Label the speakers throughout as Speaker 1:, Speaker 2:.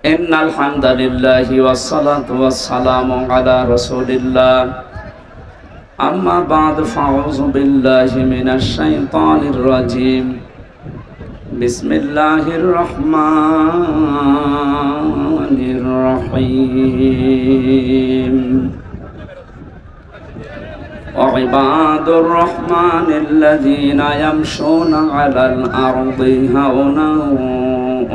Speaker 1: ইন্নাল হামদালিল্লাহি ওয়াস সালাতু ওয়াস সালামু আলা রাসূলিল্লাহ আম্মা বা'দু ফাউযু বিল্লাহি মিনাশ শাইতানির রাজীম বিসমিল্লাহির রহমানির রহিম وعباد الرحمن الذين يمشون على الأرض هونا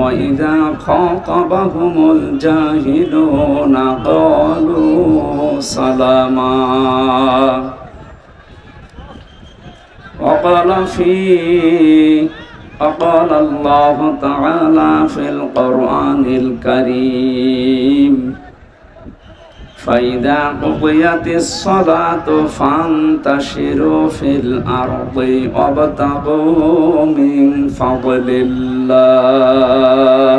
Speaker 1: وإذا خاطبهم الجاهلون قالوا سلاما وقال الله تعالى في القرآن الكريم فإذا قضيت الصلاة فانتشروا في الأرض وابتغوا من فضل الله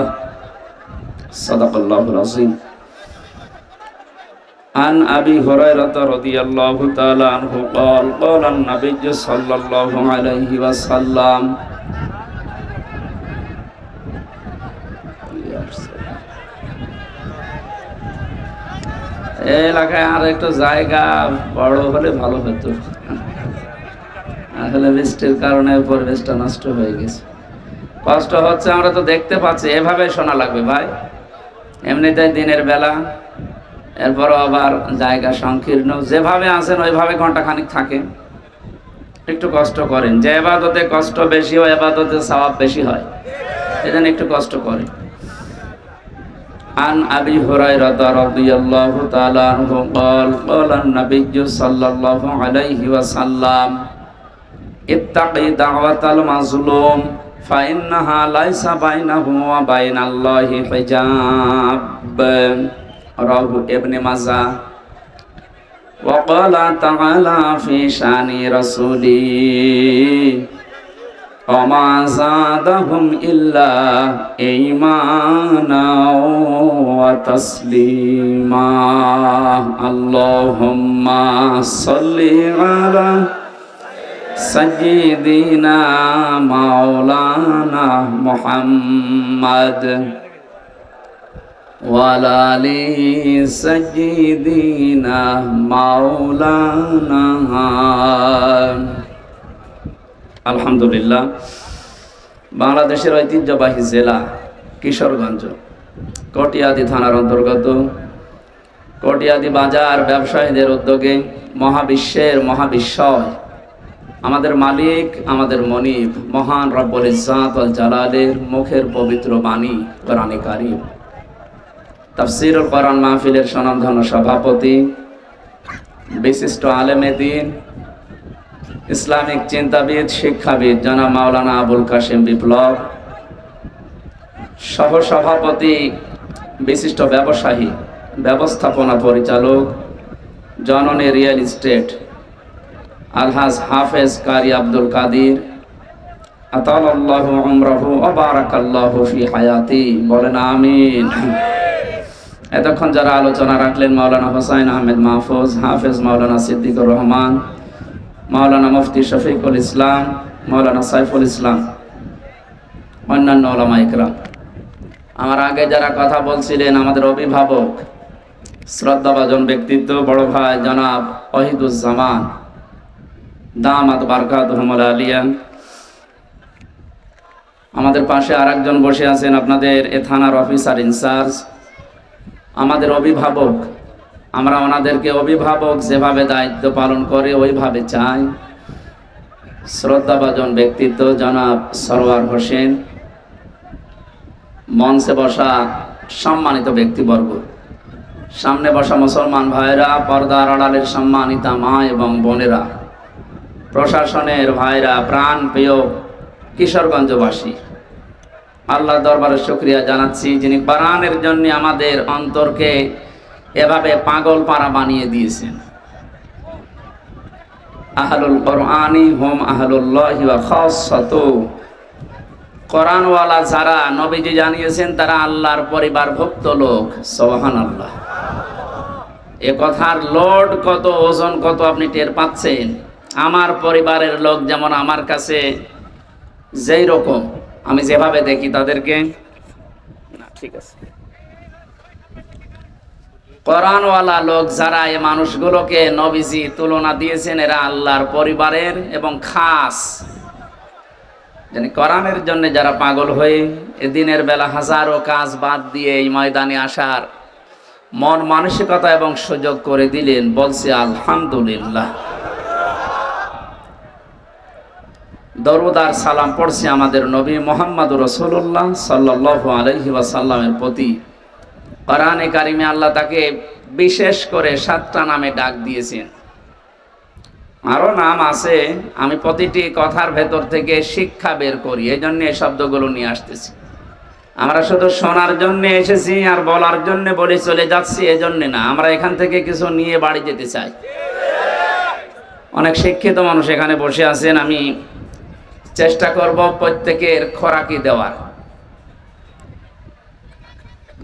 Speaker 1: صدق الله العظيم عن أبي هريرة رضي الله تعالى عنه قال قال النبي صلى الله عليه وسلم এলাকায় আর একটু জায়গা বড় হলে ভালো হতো, আসলে বৃষ্টির কারণে পরিবেশটা নষ্ট হয়ে গেছে। কষ্ট হচ্ছে, আমরা তো দেখতে পাচ্ছি। এভাবে শোনা লাগবে ভাই, এমনিতেই দিনের বেলা, এরপরও আবার জায়গা সংকীর্ণ। যেভাবে আছেন ওইভাবে ঘন্টা খানিক থাকে, একটু কষ্ট করেন। যে ইবাদতে কষ্ট বেশি হয় ইবাদতে সওয়াব বেশি হয়, এজন্য একটু কষ্ট করেন। عن أبي هريرة رضي الله تعالى عنه قال قال النبي صلى الله عليه وسلم اتقي دعوة المظلوم فإنها ليس بينه وبين الله حجاب رواه ابن ماجه وقال تعالى في شأن رسوله وما زادهم إلا إيمانا وتسليما اللهم صل على سيدنا مولانا محمد وعلى آل سيدنا مولانا আলহামদুলিল্লাহ। বাংলাদেশের ঐতিহ্যবাহী জেলা কিশোরগঞ্জ, কটিয়াদি থানার অন্তর্গত কটিয়াদি বাজার ব্যবসায়ীদের উদ্যোগে মহাবিশ্বের মহাবিশ্বয় আমাদের মালিক, আমাদের মনিব, মহান রব্বুল ইজ্জাত ওয়াল জালালের মুখের পবিত্র বাণী কোরআনে কারীম তাফসীরুল কোরআন মাহফিলের স্বনামধন্য সভাপতি, বিশিষ্ট আলেমে দ্বীন, ইসলামিক চিন্তাবিদ, শিক্ষাবিদ জনাব মাওলানা আবুল কাশেম বিপ্লব, সহসভাপতি, বিশিষ্ট ব্যবসায়ী, ব্যবস্থাপনা পরিচালক, জননী রিয়েল এস্টেট আলহাজ হাফেজ কারি আব্দুল কাদির আতালাল্লাহু উমরাহু ওয়া বারাকাল্লাহু ফি হায়াতি, বলেন আমিন। এতক্ষণ যারা আলোচনা রাখলেন মাওলানা হোসাইন আহমেদ মাহফুজ, হাফেজ মাওলানা সিদ্দিকুর রহমান, মাওলানা মুফতি শফিকুল ইসলাম, মাওলানা সাইফুল ইসলাম, অন্যান্য ওলামা ইকরাম, আমার আগে যারা কথা বলছিলেন, আমাদের অভিভাবক, শ্রদ্ধাভাজন ব্যক্তিত্ব বড় ভাই জনাব ওহিদুজ্জামান দামাত বারকাতুহুমুল আলিয়া, আমাদের পাশে আরেকজন বসে আছেন আপনাদের এ থানার অফিসার ইনচার্জ, আমাদের অভিভাবক। আমরা ওনাদেরকে অভিভাবক যেভাবে দায়িত্ব পালন করে ওইভাবে চাই। শ্রদ্ধাভাজন ব্যক্তিত্ব জনাব সরওয়ার হোসেন, মঞ্চে বসা সম্মানিত ব্যক্তিবর্গ, সামনে বসা মুসলমান ভাইরা, পর্দার আড়ালের সম্মানিতা মা এবং বোনেরা, প্রশাসনের ভাইরা, প্রাণ প্রিয় কিশোরগঞ্জবাসী, আল্লাহর দরবারে শুকরিয়া জানাচ্ছি যিনি কোরআনের জন্য আমাদের অন্তরকে এভাবে পাগল পাড়া বানিয়ে দিয়েছেন। আহলুল কোরআনি হুম আহলুল্লাহি ওয়া খাসসাতু, কোরআনওয়ালা যারা নবীজি জানিয়েছেন তারা আল্লাহর পরিবারভুক্ত লোক। সুবহানাল্লাহ। এ কথার লোড কত, ওজন কত আপনি টের পাচ্ছেন। আমার পরিবারের লোক যেমন আমার কাছে যেই রকম, আমি যেভাবে দেখি তাদেরকে, না ঠিক আছে, কোরআনওয়ালা লোক যারা, এই মানুষগুলোকে নবীজি তুলনা দিয়েছেন এরা আল্লাহর পরিবারের এবং খাস, জানি কোরআনের জন্য যারা পাগল হয়ে দিনের বেলা হাজারো কাজ বাদ দিয়ে এই ময়দানে আসার মন মানসিকতা এবং সুযোগ করে দিলেন, বলছে আলহামদুলিল্লাহ। দরুদ আর সালাম পড়ছি আমাদের নবী মুহাম্মদুর রাসূলুল্লাহ সাল্লাল্লাহু আলাইহি ওয়াসাল্লামের প্রতি। কোরআনে কারিমে আল্লাহ তাকে বিশেষ করে 7টা নামে ডাক দিয়েছেন। আরো নাম আছে, আমি প্রতিটি কথার ভেতর থেকে শিক্ষা বের করি, এই জন্য এই শব্দগুলো নিয়ে আসতেছি। আমরা শুধু শোনার জন্য এসেছি আর বলার জন্য বলে চলে যাচ্ছি, এজন্য না। আমরা এখান থেকে কিছু নিয়ে বাড়ি যেতে চাই। অনেক শিক্ষিত মানুষ এখানে বসে আছেন, আমি চেষ্টা করব প্রত্যেকের খোরাকি দেওয়ার।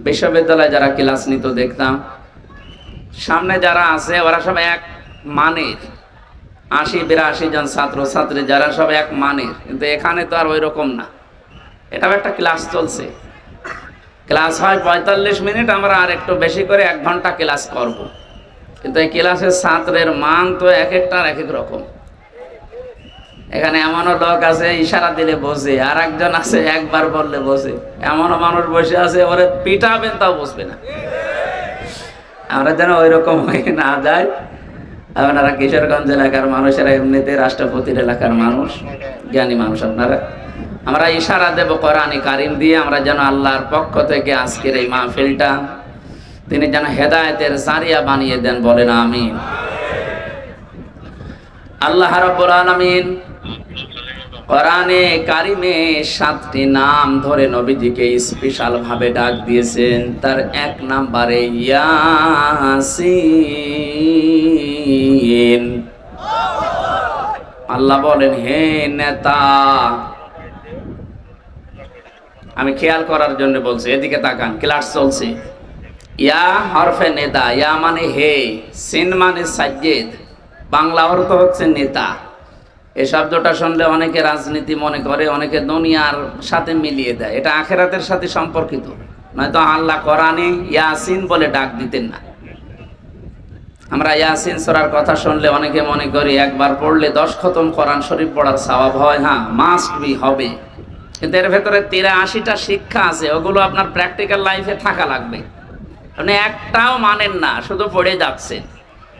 Speaker 1: বিশ্ববিদ্যালয়ে যারা ক্লাস নিত দেখতাম, সামনে যারা আছে ওরা সব এক মানের, 80-82 জন ছাত্র ছাত্রী যারা সব এক মানের, কিন্তু এখানে তো আর ওই রকম না। এটাও একটা ক্লাস চলছে, ক্লাস হয় 45 মিনিট, আমরা আর একটু বেশি করে 1 ঘন্টা ক্লাস করব। কিন্তু এই ক্লাসের ছাত্রের মান তো এক একটার এক এক রকম। এখানে এমনও লোক আছে ইশারা দিলে বসে, আর একজন আছে একবার বললে বসে, এমনও মানুষ বসে আছে ওরে পিটাবেন তাও বসবে না। আমরা যেন ওই রকম হয়ে না যায়। আপনারা কিশোরগঞ্জ এলাকার মানুষেরা এমনিতে রাষ্ট্রপতির এলাকার মানুষ, জ্ঞানী মানুষ আপনারা। আমরা ইশারা দেব কোরআনে কারিম দিয়ে, আমরা যেন আল্লাহর পক্ষ থেকে আজকের এই মাহফিলটা তিনি যেন হেদায়েতের জারিয়া বানিয়ে দেন, বলেন আমিন। আল্লাহ রাব্বুল আলামিন কোরআনে কারিমে 7টি নাম ধরে নবীজিকে স্পেশাল ভাবে ডাক দিয়েছেন। তার 1 নম্বরে ইয়াসিন। আল্লাহ বলেন, হে নেতা, আমি খেয়াল করার জন্য বলছি, এদিকে তাকান, ক্লাস চলছে। ইয়া হরফে নেতা, ইয়া মানে হে, সিন মানে সাজ্জেদ, বাংলা অর্থ হচ্ছে নেতা। এই শব্দটা শুনলে অনেকে রাজনীতি মনে করে, অনেকে দুনিয়ার সাথে মিলিয়ে দেয়। এটা আখিরাতের সাথে সম্পর্কিত, নয়তো আল্লাহ কোরআনে ইয়াসিন বলে ডাক দিতেন না। আমরা ইয়াসিন সূরার কথা শুনলে অনেকে মনে করি একবার পড়লে 10 খতম কোরআন শরীফ পড়ার সওয়াব হয়। হ্যাঁ, মাস্ট বি, হবে, কিন্তু এর ভেতরে 83টা শিক্ষা আছে, ওগুলো আপনার প্র্যাকটিক্যাল লাইফে থাকা লাগবে। আপনি একটাও মানেন না, শুধু পড়ে যাচ্ছেন।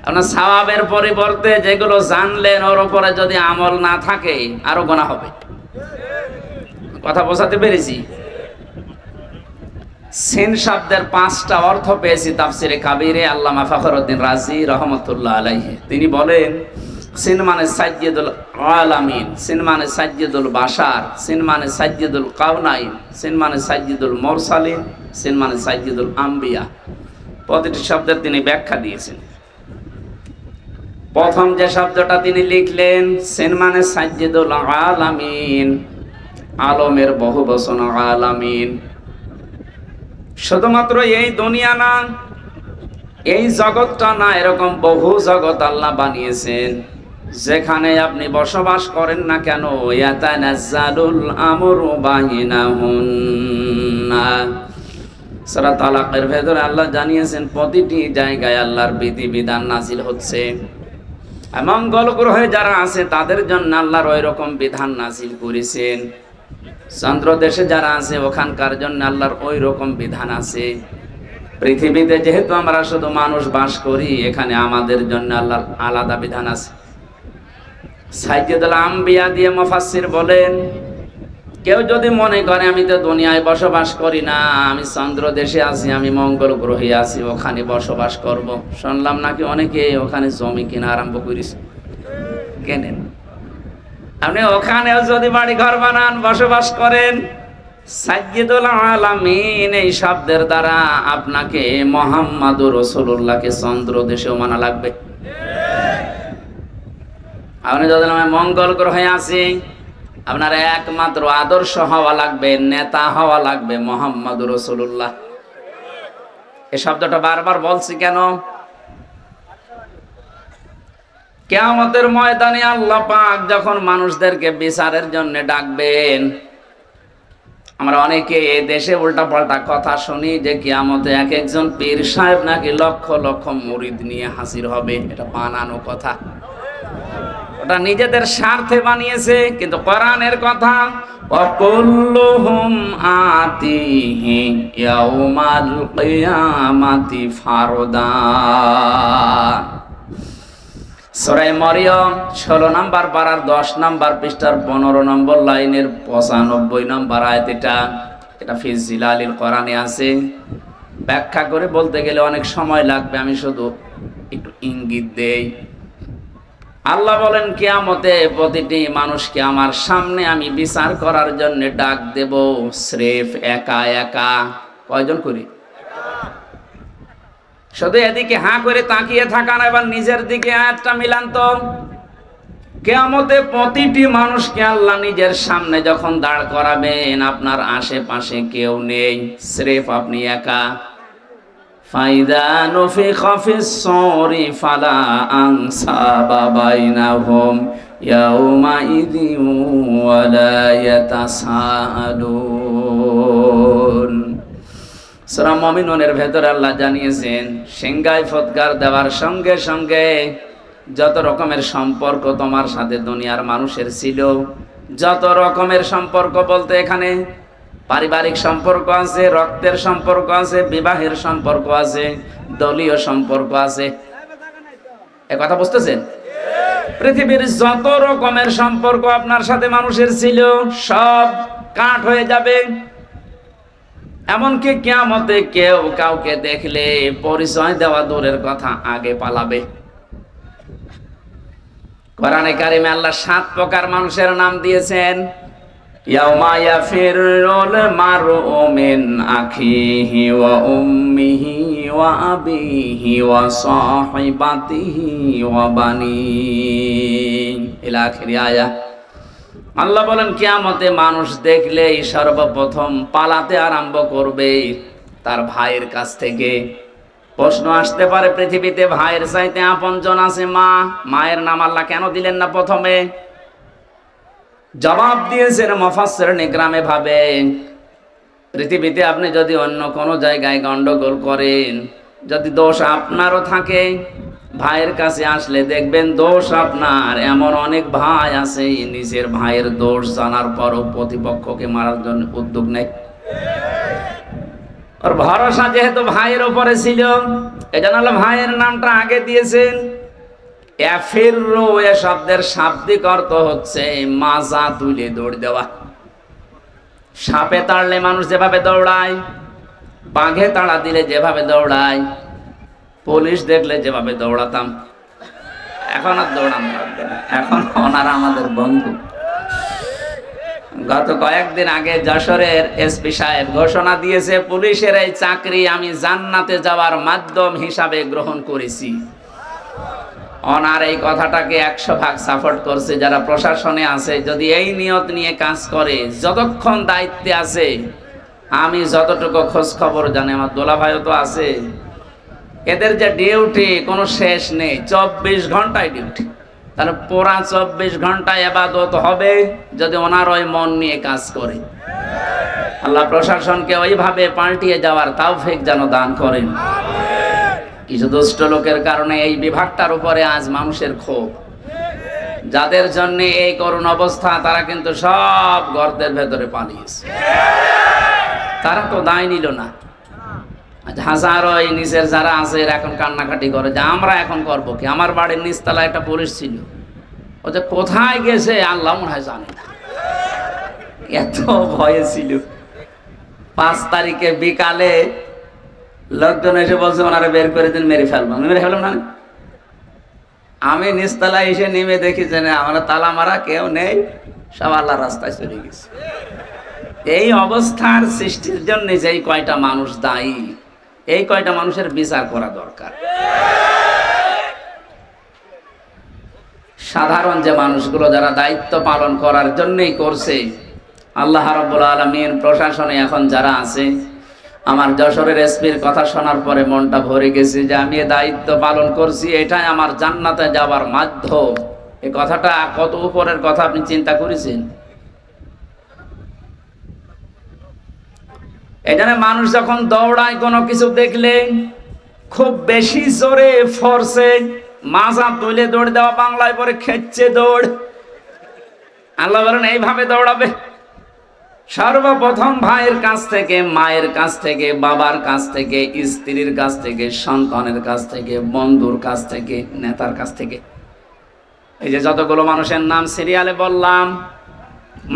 Speaker 1: আপনার সওয়াবের পরিবর্তে যেগুলো জানলেন ওর উপরে যদি আমল না থাকে আরো গুনাহ হবে। কথা বোঝাতে পেরেছি? সিন শব্দের 5টা অর্থ পেয়েছি তাফসিরে কাবিরে আল্লামা ফখরুদ্দিন রাজি রহমতুল্লাহ আলাইহি। তিনি বলেন, সিন মানে সাজ্জিদুল আলামিন, সিন মানে সাজ্জিদুল বাশার, সিন মানে সাজ্জিদুল কাউনাইন, সিন মানে সাজ্জিদুল মুরসালিন, সিন মানে সাজ্জিদুল আম্বিয়া। প্রতিটি শব্দের তিনি ব্যাখ্যা দিয়েছেন। প্রথম যে শব্দটা তিনি লিখলেন, সিন মানে সাজ্জিদুল আলামিন, আলমের বহু বচন আলামিন। শুধুমাত্র এই দুনিয়া না, এই জগৎটা না, এরকম বহু জগৎ আল্লাহ বানিয়েছেন। যেখানে আপনি বসবাস করেন না কেন, ইয়াতানাজ্জালুল আমরু বাইনাহুন্না। সূরা তালাকের ভেতরে আল্লাহ জানিয়েছেন প্রতিটি জায়গায় আল্লাহর বিধিবিধান নাজিল হচ্ছে। মঙ্গল গ্রহে যারা আছে তাদের জন্য আল্লাহর ওই রকম বিধান নাজিল করেছেন। চন্দ্র দেশে যারা আছে ওখানকার জন্য আল্লাহর ওই রকম বিধান আছে। পৃথিবীতে যেহেতু আমরা শুধু মানুষ বাস করি, এখানে আমাদের জন্য আল্লাহর আলাদা বিধান আছে। সাইয়্যিদুল আম্বিয়া দিয়ে মুফাসসির বলেন, কেউ যদি মনে করে আমি তো দুনিয়ায় বসবাস করি না, আমি চন্দ্র দেশে আছি, আমি মঙ্গল গ্রহে আছি, ওখানে বসবাস করব। শুনলাম নাকি অনেকে ওখানে জমি কেনা আরম্ভ করেছে। কেনেন, আপনি ওখানেও যদি বাড়ি ঘর বানান, বসবাস করেন, সাইয়্যিদুল আলামিন এই শব্দের দ্বারা আপনাকে মুহাম্মাদুর রাসূলুল্লাহকে চন্দ্র দেশেও মানা লাগবে। আপনি যদি আমি মঙ্গল গ্রহে আছি, আপনার একমাত্র আদর্শ হওয়া লাগবে, নেতা হওয়া লাগবে মুহাম্মাদুর রাসূলুল্লাহ। এই শব্দটা বারবার বলছি কেন? কিয়ামতের ময়দানে আল্লাহ পাক যখন মানুষদেরকে বিচারের জন্য ডাকবেন, আমরা অনেকে এ দেশে উল্টাপাল্টা কথা শুনি যে কিয়ামতে এক একজন পীর সাহেব নাকি লক্ষ লক্ষ মুরিদ নিয়ে হাজির হবে। এটা বানানো কথা, ওটা নিজেদের স্বার্থে বানিয়েছে। কিন্তু কোরআনের কথা, ওয়াকুল্লুহুম আতিহি ইয়াউমাল কিয়ামাতি ফারদা। সূরা মরিয়ম 16 নম্বর পারার 10 নম্বর পৃষ্ঠার 15 নম্বর লাইনের 95 নম্বর আয়াত। এটা ফি জিলালিল কোরআনে আছে। ব্যাখ্যা করে বলতে গেলে অনেক সময় লাগবে, আমি শুধু একটু ইঙ্গিত দেই। আল্লাহ বলেন কিয়ামতে প্রতিটি মানুষকে আমার সামনে আমি বিচার করার জন্য ডাক দেব, স্রেফ একা একা। কয়জন করি? শুধু এদিকে হাঁ করে তাকিয়ে থাকা না, এবার নিজের দিকে আয়াতটা মিলান তো। কিয়ামতে প্রতিটি মানুষকে আল্লাহ নিজের সামনে যখন দাঁড় করাবেন, আপনার আশেপাশে কেউ নেই, স্রেফ আপনি একা। ফাইদা নুফিখা ফিস সূরি ফালা আনসাবা বাইনাহুম ইয়াউমাইযিন ওয়ালা ইয়াতাসাআলুন। সূরা মুমিনুনের ভেতরে আল্লাহ জানিয়েছেন, সিংহায় ফৎকার দেওয়ার সঙ্গে সঙ্গে যত রকমের সম্পর্ক তোমার সাথে দুনিয়ার মানুষের ছিল, যত রকমের সম্পর্ক বলতে এখানে পারিবারিক সম্পর্ক আছে, রক্তের সম্পর্ক আছে, বিবাহের সম্পর্ক আছে, দলীয় সম্পর্ক আছে। এ কথা বুঝতেছেন? পৃথিবীর যত রকমের সম্পর্ক আপনার সাথে মানুষের ছিল সব কাট হয়ে যাবে। এমনকি কিয়ামতে কেউ কাউকে দেখলে পরিচয় দেওয়া দূরের কথা, আগে পালাবে। কোরআনে কারিমে আল্লাহ 7 প্রকার মানুষের নাম দিয়েছেন। ইয়াউমা ইয়াফিরুল মারউ মিন আখিহি ওয়া উম্মিহি ওয়া আবিহি ওয়া সাহিবাতিহি ওয়া বানিহি ইলা আখিরি আয়াত। আল্লাহ বলেন কিয়ামতে মানুষ দেখলেই সর্বপ্রথম পালাতে আরম্ভ করবে তার ভাইয়ের কাছ থেকে। প্রশ্ন আসতে পারে, পৃথিবীতে ভাইয়ের চাইতে আপনজন আছে মা, মায়ের নাম আল্লাহ কেন দিলেন না প্রথমে? জবাব দিয়েছেন মুফাসসিরিন ইকরামে ভাবে, পৃথিবীতে আপনি যদি অন্য কোনো জায়গায় গন্ডগোল করেন, যদি দোষ আপনারও থাকে, ভাইয়ের কাছে আসলে দেখবেন দোষ আপনার। এমন অনেক ভাই আছে নিজের ভাইয়ের দোষ জানার পরও প্রতিপক্ষকে মারার জন্য উদ্যোগ নেয়। ওর ভরসা যেহেতু ভাইয়ের উপরে ছিল, এজন্য আল্লাহ ভাইয়ের নামটা আগে দিয়েছেন। ইয়াফিরু এ শব্দের শাব্দিক অর্থ হচ্ছে মাজা তুলে দৌড় দেওয়া। সাপে তাড়লে মানুষ যেভাবে দৌড়ায়, বাঘে তাড়া দিলে যেভাবে দৌড়ায়, পুলিশ দেখলে যেভাবে দৌড়াতাম, এখন আর দৌড়ানো লাগবে না, এখন ওনারা আমাদের বন্ধু। গত কয়েকদিন আগে যশোরের এসপি সাহেব ঘোষণা দিয়েছে, পুলিশের এই চাকরি আমি জান্নাতে যাওয়ার মাধ্যম হিসাবে গ্রহণ করেছি। ওনার এই কথাটাকে 100% সাপোর্ট করছে যারা প্রশাসনে আছে। যদি এই নিয়ত নিয়ে কাজ করে, যতক্ষণ দায়িত্বে আছে, আমি যতটুকু খোঁজ খবর জানি, আমার দোলা ভাইও তো আছে, এদের যে ডিউটি কোনো শেষ নেই, 24 ঘন্টায় ডিউটি। তাহলে পুরা 24 ঘন্টায় ইবাদত হবে যদি ওনার ওই মন নিয়ে কাজ করে। আল্লাহ প্রশাসনকে ওইভাবে পাল্টিয়ে যাওয়ার তৌফিক যেন দান করেন। কিছু দুষ্ট লোকের কারণে এই বিভাগটার উপরে আজ মানুষের ক্ষোভ। যাদের জন্য এই করুণ অবস্থা, তারা কিন্তু সব গর্তের ভেতরে পালিয়েছে। তারা তো দায় নিল না। হাজারো এই নিচের যারা আছে এখন কান্নাকাটি করে যে আমরা এখন করবো কি। আমার বাড়ির নিচতলায় একটা পুলিশ ছিল, ও যে কোথায় গেছে আল্লাহ মনে হয় জানে না, এত ভয়ে ছিল। 5 তারিখে বিকালে লোকজন এসে বলছে ওনারা বের করে দিন, মেরে ফেললাম। মেরে ফেললাম না, আমি নিচতলায় এসে নেমে দেখি যে না, আমরা তালা মারা, কেউ নেই, সব আল্লাহ রাস্তায় চলে গেছে। এই অবস্থার সৃষ্টির জন্য যেই কয়টা মানুষ দায়ী, এই কয়টা মানুষের বিচার করা দরকার। সাধারণ যে মানুষগুলো যারা দায়িত্ব পালন করার জন্যই করছে, আল্লাহ রাব্বুল আলামিন প্রশাসনে এখন যারা আছে, আমার যশোরের এসপির কথা শোনার পরে মনটা ভরে গেছে যে আমি দায়িত্ব পালন করছি, এটাই আমার জান্নাতে যাওয়ার মাধ্যম। এই কথাটা কত উপরের কথা আপনি চিন্তা করেছেন? এই জন্য মানুষ যখন দৌড়ায় কোনো কিছু দেখলে খুব বেশি জোরে ফোর্সে মাজা তুলে দৌড় দেওয়া, বাংলায় পরে খেচ্ছে দৌড়। আল্লাহ বলেন এইভাবে দৌড়াবে। সর্বপ্রথম ভাইয়ের কাছ থেকে, মায়ের কাছ থেকে, বাবার কাছ থেকে, স্ত্রীর কাছ থেকে, সন্তানের কাছ থেকে, বন্ধুর কাছ থেকে, নেতার কাছ থেকে। এই যে যতগুলো মানুষের নাম সিরিয়ালে বললাম,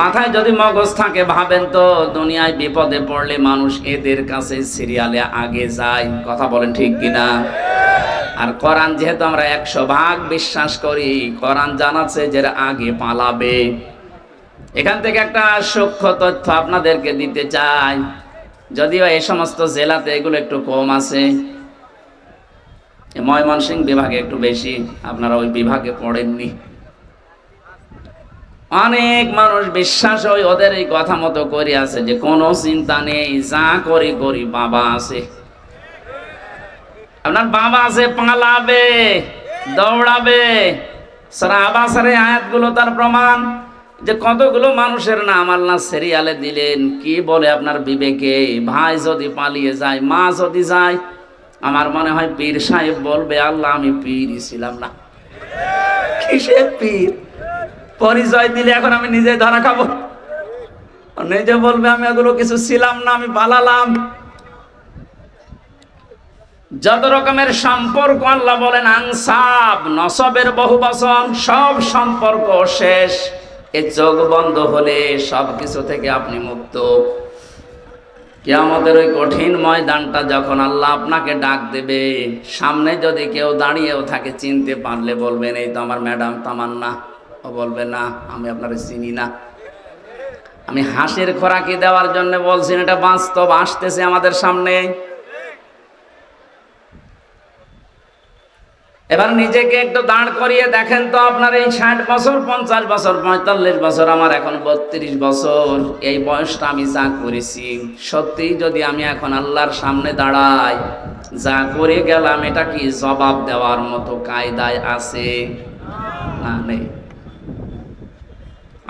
Speaker 1: মাথায় যদি মগজ থাকে ভাবেন তো দুনিয়ায় বিপদে পড়লে মানুষ এদের কাছে সিরিয়ালে আগে যায়। কথা বলেন ঠিক কিনা? আর কোরআন যেহেতু আমরা 100% বিশ্বাস করি, কোরআন জানাচ্ছে যে আগে পালাবে। এখান থেকে একটা সূক্ষ্ম তথ্য আপনাদেরকে দিতে চাই, যদিও এই সমস্ত জেলাতে এগুলো একটু কম আছে, ময়মনসিংহ বিভাগে একটু বেশি, আপনারা ওই বিভাগে পড়েননি। অনেক মানুষ বিশ্বাস হয় ওদের এই কথা মতো করে আছে যে কোনো চিন্তা নেই, যা করি করি, বাবা আছে। আপনার বাবা আছে, পালাবে, দৌড়াবে। সূরা আবাসের আয়াতগুলো তার প্রমাণ যে কতগুলো মানুষের নাম আল্লাহ সিরিয়ালে দিলেন। কি বলে আপনার বিবেকে? ভাই যদি পালিয়ে যায়, মা যদি যায়, আমার মনে হয় পীর সাহেব বলবে আল্লাহ আমি পীরই ছিলাম না। কিসের পীর? পরিচয় দিলে এখন আমি নিজে ধরা খাবো। নিজে বলবে আমি এগুলো কিছু ছিলাম না, আমি পালালাম। যত রকমের সম্পর্ক আল্লাহ বলেন আনসাব, নসবের বহু বচন, সব সম্পর্ক শেষ। এই চোখ বন্ধ হলে সবকিছু থেকে আপনি মুক্ত। কিয়ামতের ওই কঠিন ময়দানটা যখন আল্লাহ আপনাকে ডাক দেবে, সামনে যদি কেউ দাঁড়িয়েও থাকে, চিনতে পারলে বলবেন এই তো আমার ম্যাডাম তামান্না। ও বলবে না, আমি আপনাকে চিনি না। আমি হাসির খোরাকি দেওয়ার জন্য বলছি, এটা বাস্তব আসতেছে আমাদের সামনে। এবার নিজেকে একটু দাঁড় করিয়ে দেখেন তো, আপনার এই 60 বছর, 50 বছর, 45 বছর, আমার এখন 32 বছর, এই বয়সটা আমি যা করেছি, সত্যি যদি আমি এখন আল্লাহর সামনে দাঁড়াই, যা করে গেলাম এটা কি জবাব দেওয়ার মতো কায়দায় আছে? না, নেই।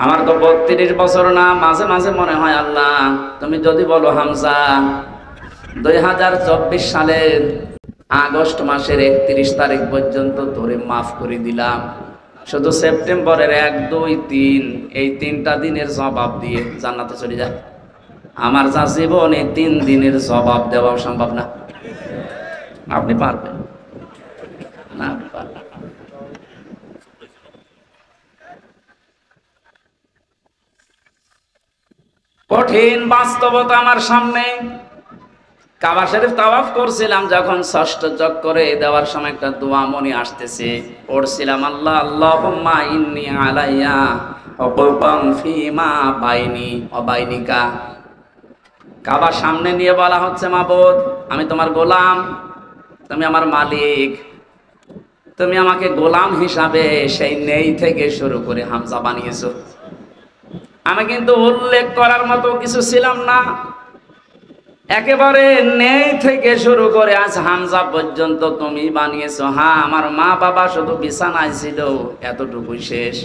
Speaker 1: আমার তো 32 বছর না, মাঝে মাঝে মনে হয় আল্লাহ তুমি যদি বলো হামজা 2024 সালের আগস্ট মাসের 31 তারিখ পর্যন্ত তোরে মাফ করে দিলাম, শুধু সেপ্টেম্বরের 1, 2, 3 এই 3টা দিনের জবাব দিয়ে জান্নাতে চলে যায়। আমার যা জীবন, এই 3 দিনের জবাব দেওয়া সম্ভব না। আপনি পারবেন না? আপনি পারবেন। কঠিন বাস্তবতা আমার সামনে। কাবা শরীফ তাওয়াফ করছিলাম যখন, ষষ্ঠ চক্করে দেওয়ার সময় একটা দোয়া মনে আসতেছে, পড়ছিলাম আল্লাহ আল্লাহুম্মা ইন্নী আলাইয়া হুকুবান ফিমা বাইনি ওয়া বাইনিকা। কাবা সামনে নিয়ে বলা হচ্ছে মাবুদ আমি তোমার গোলাম, তুমি আমার মালিক, তুমি আমাকে গোলাম হিসাবে সেই নেই থেকে শুরু করে হামজা বানিয়েছো। আমি কিন্তু উল্লেখ করার মতো কিছু ছিলাম না, একেবারে নেই থেকে শুরু করে আজ হামজা পর্যন্ত তুমি বানিয়েছো। হ্যাঁ, আমার মা বাবা শুধু বিছানায় ছিল, এতটুকুই শেষ,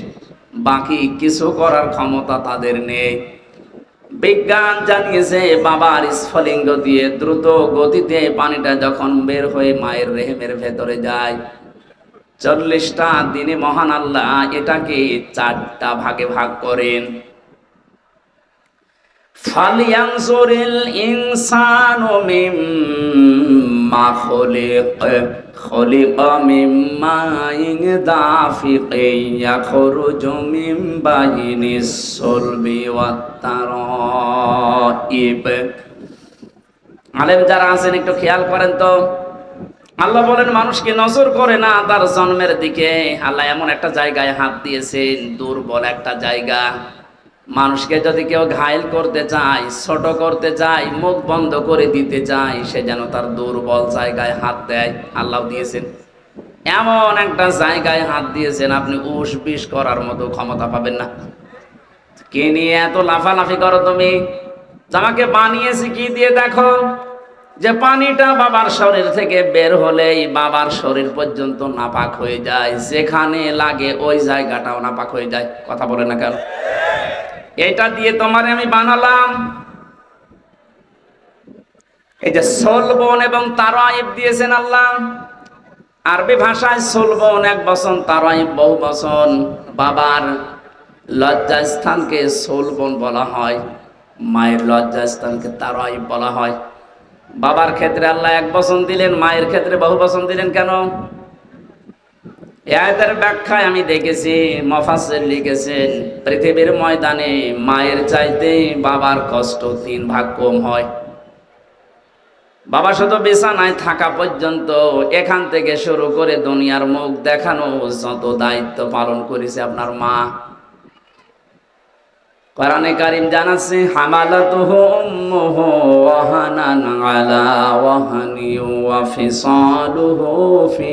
Speaker 1: বাকি কিছু করার ক্ষমতা তাদের নেই। বিজ্ঞান জানিয়েছে বাবার স্ফলিঙ্গ দিয়ে দ্রুত গতিতে পানিটা যখন বের হয়ে মায়ের রেহেমের ভেতরে যায়, 40টা দিনে মহান আল্লাহ এটাকে 4টা ভাগে ভাগ করেন। ফালিয়ানজুরিল ইনসানু মিম্মা খুলিকা মিন মাইন দাফিকিন ইয়াখরুজু মিন বাইনিস সুলবি ওয়াত তারাইব। আলেম যারা আছেন একটু খেয়াল করেন তো, আল্লাহ বলেন মানুষকে নজর করে না তার জন্মের দিকে। আল্লাহ এমন একটা জায়গায় হাত দিয়েছেন, দুর্বল একটা জায়গা। মানুষকে যদি কেউ ঘায়েল করতে চায়, ছোট করতে চায়, মুখ বন্ধ করে দিতে চায়, সে যেন তার দুর্বল জায়গায় হাত দেয়। আল্লাহ দিয়েছেন এমন একটা জায়গায় হাত দিয়েছেন, আপনি উস বিষ করার মতো ক্ষমতা পাবেন না। কে নিয়ে এত লাফালাফি করো তুমি? আমাকে বানিয়েছি কি দিয়ে? দেখো যে পানিটা বাবার শরীর থেকে বের হলেই বাবার শরীর পর্যন্ত নাপাক হয়ে যায়, যেখানে লাগে ওই জায়গাটাও নাপাক হয়ে যায়। কথা বলে না কেন? এটা দিয়ে তোমারে আমি বানালাম। এই যে সলবন এবং তারাইব দিয়েছেন আল্লাহ। আরবি ভাষায় সলবন এক বচন, তারাইব বহু বচন। বাবার লজ্জাস্থানকে সলবন বলা হয়, মায়ের লজ্জাস্থানকে তারাইব বলা হয়। বাবার ক্ষেত্রে আল্লাহ এক বচন দিলেন, মায়ের ক্ষেত্রে বহু বচন দিলেন কেন? এই আয়াতের ব্যাখ্যায় আমি দেখেছি মুফাসসির লিখেছেন, পৃথিবীর ময়দানে মায়ের চাইতে বাবার কষ্ট 3 ভাগ কম হয়। বাবা শুধু বিছানায় থাকা পর্যন্ত, এখান থেকে শুরু করে দুনিয়ার মুখ দেখানো যত দায়িত্ব পালন করেছে আপনার মা। কোরআনে কারীম জানাচ্ছে, হামালাতুহু উম্মুহু ওয়াহানান আলা ওয়াহানি ওয়া ফিসালুহু ফি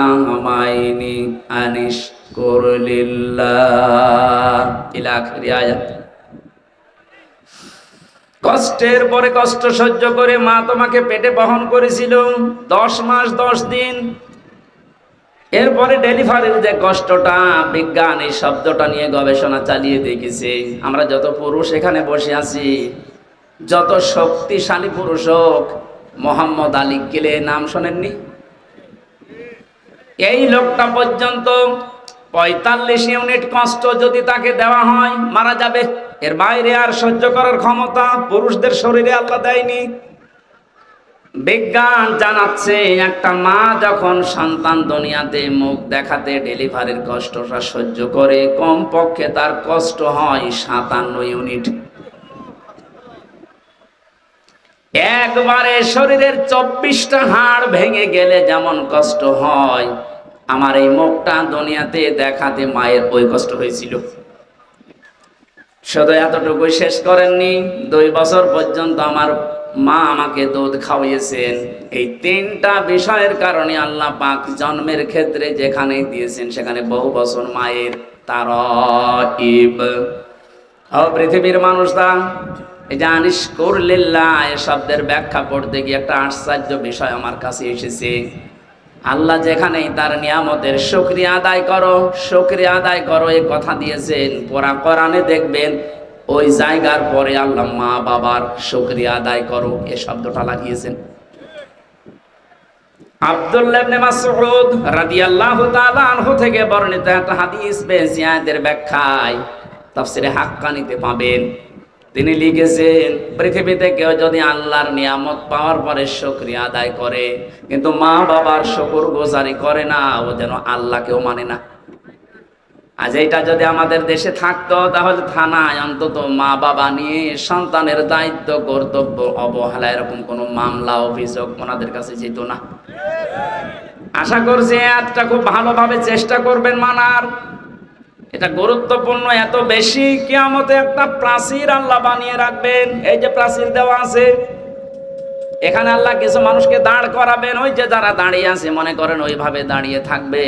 Speaker 1: আমাইনি আনিশকুর লিল্লাহ ইলা আখির আয়াত। কষ্টের পরে কষ্ট সহ্য করে মা তোমাকে পেটে বহন করেছিল 10 মাস 10 দিন। এরপরে ডেলিভারির যে কষ্টটা, বিজ্ঞান এই শব্দটা নিয়ে গবেষণা চালিয়ে দেখেছে। আমরা যত পুরুষ এখানে বসে আছি, যত শক্তিশালী পুরুষ হোক, মোহাম্মদ আলী কিলে নাম শোনেননি? এই লোকটা পর্যন্ত 45 ইউনিট কষ্ট যদি তাকে দেওয়া হয় মারা যাবে। এর বাইরে আর সহ্য করার ক্ষমতা পুরুষদের শরীরে আল্লাহ দেয়নি। বিজ্ঞান জানাচ্ছে, একটা মা যখন সন্তান দুনিয়াতে মুখ দেখাতে ডেলিভারির কষ্টটা সহ্য করে, কমপক্ষে তার কষ্ট হয় 57 ইউনিট। একবারে শরীরের 24টা হাড় ভেঙে গেলে যেমন কষ্ট হয়, আমার এই মুখটা দুনিয়াতে দেখাতে মায়ের ওই কষ্ট হয়েছিল। শুধু এতটুকু শেষ করেননি, 2 বছর পর্যন্ত আমার মা আমাকে দুধ খাওয়িয়েছেন। এই 3টা বিষয়ের কারণে আল্লাহ পাক জন্মের ক্ষেত্রে যেখানে দিয়েছেন সেখানে বহু বছর মায়ের তারাইব। ও পৃথিবীর মানুষরা, এই যে আনিশকুর লিল্লাহ এই শব্দের ব্যাখ্যা পড়তে গিয়ে একটা আশ্চর্য বিষয় আমার কাছে এসেছে। আল্লাহ যেখানেই তার নিয়ামতের শুকরিয়া আদায় করো, শুকরিয়া আদায় করো এই কথা দিয়েছেন, পুরা কোরআনে দেখবেন ওই জায়গার পরে আল্লাহ মা বাবার শুকরিয়া আদায় করো এই শব্দটা লাগিয়েছেন। আব্দুল্লাহ ইবনে মাসউদ রাদিয়াল্লাহু তাআলা আনহু থেকে বর্ণিত একটা হাদিস পেয়েছি, আয়াতের ব্যাখ্যায় তাফসিরে হাক্কানিতে পাবেন। তিনি লিখেছেন, পৃথিবীতে কেউ যদি আল্লাহর নিয়ামত পাওয়ার পরে শুকরিয়া আদায় করে কিন্তু মা বাবার শুকরগুজারি করে না, ও যেন আল্লাহকেও মানে না। আজ এইটা যদি আমাদের দেশে থাকতো, তাহলে থানায় অন্তত মা বাবা নিয়ে সন্তানের দায়িত্ব কর্তব্য অবহেলা এরকম কোনো মামলা অভিযোগ ওনাদের কাছে যেত না। আশা করছি একটা খুব ভালোভাবে চেষ্টা করবেন মানার। এটা গুরুত্বপূর্ণ এত বেশি, কিয়ামতে একটা প্রাচীর আল্লাহ বানিয়ে রাখবেন। এই যে প্রাচীর দেওয়া আছে, এখানে আল্লাহ কিছু মানুষকে দাঁড় করাবেন। ওই যে যারা দাঁড়িয়ে আছে মনে করেন ওইভাবে দাঁড়িয়ে থাকবে।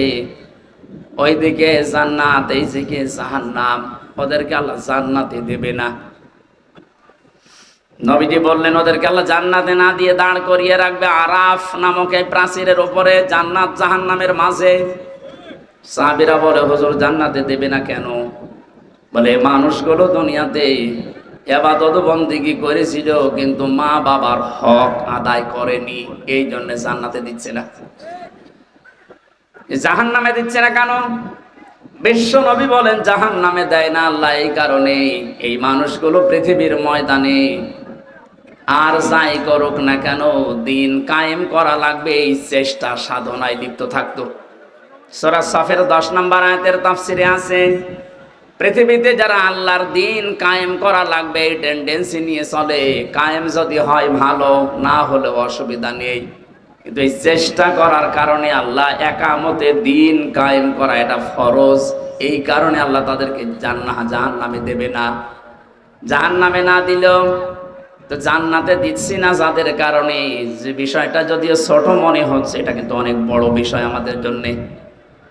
Speaker 1: ওইদিকে জান্নাত, এইদিকে জাহান্নাম। ওদেরকে আল্লাহ জান্নাতে দেবে না। নবীজি বললেন ওদেরকে আল্লাহ জান্নাতে না দিয়ে দাঁড় করিয়ে রাখবে আরাফ নামক এই প্রাচীরের উপরে, জান্নাত জাহান্নামের মাঝে। সাহাবীরা বলে, হুজুর জান্নাতে দেবে না কেন? বলে মানুষগুলো দুনিয়াতে ইবাদত বন্দেগী করেছিল কিন্তু মা বাবার হক আদায় করেনি, এই জন্য জান্নাতে দিচ্ছে না। জাহান্নামে দিচ্ছে না কেন? বিশ্ব নবী বলেন জাহান্নামে দেয় না আল্লাহ এই কারণে, এই মানুষগুলো পৃথিবীর ময়দানে আর যাই করুক না কেন দিন কায়েম করা লাগবে, এই চেষ্টা সাধনায় লিপ্ত থাকতো। সূরা সাফের 10 নম্বর আয়াতের তাফসিরে আছে, পৃথিবীতে যারা আল্লাহর দিন কায়েম করা লাগবে এই টেন্ডেন্সি নিয়ে চলে, কায়েম যদি হয় ভালো, না হলে অসুবিধা নেই, কিন্তু এই চেষ্টা করার কারণে আল্লাহ একামতে দিন কায়েম করা এটা ফরজ। এই কারণে আল্লাহ তাদেরকে জাহান্নামে দেবে না। জাহান্নামে না দিলেও তো জান্নাতে দিচ্ছি না যাদের কারণে, যে বিষয়টা যদিও ছোট মনে হচ্ছে এটা কিন্তু অনেক বড় বিষয় আমাদের জন্য।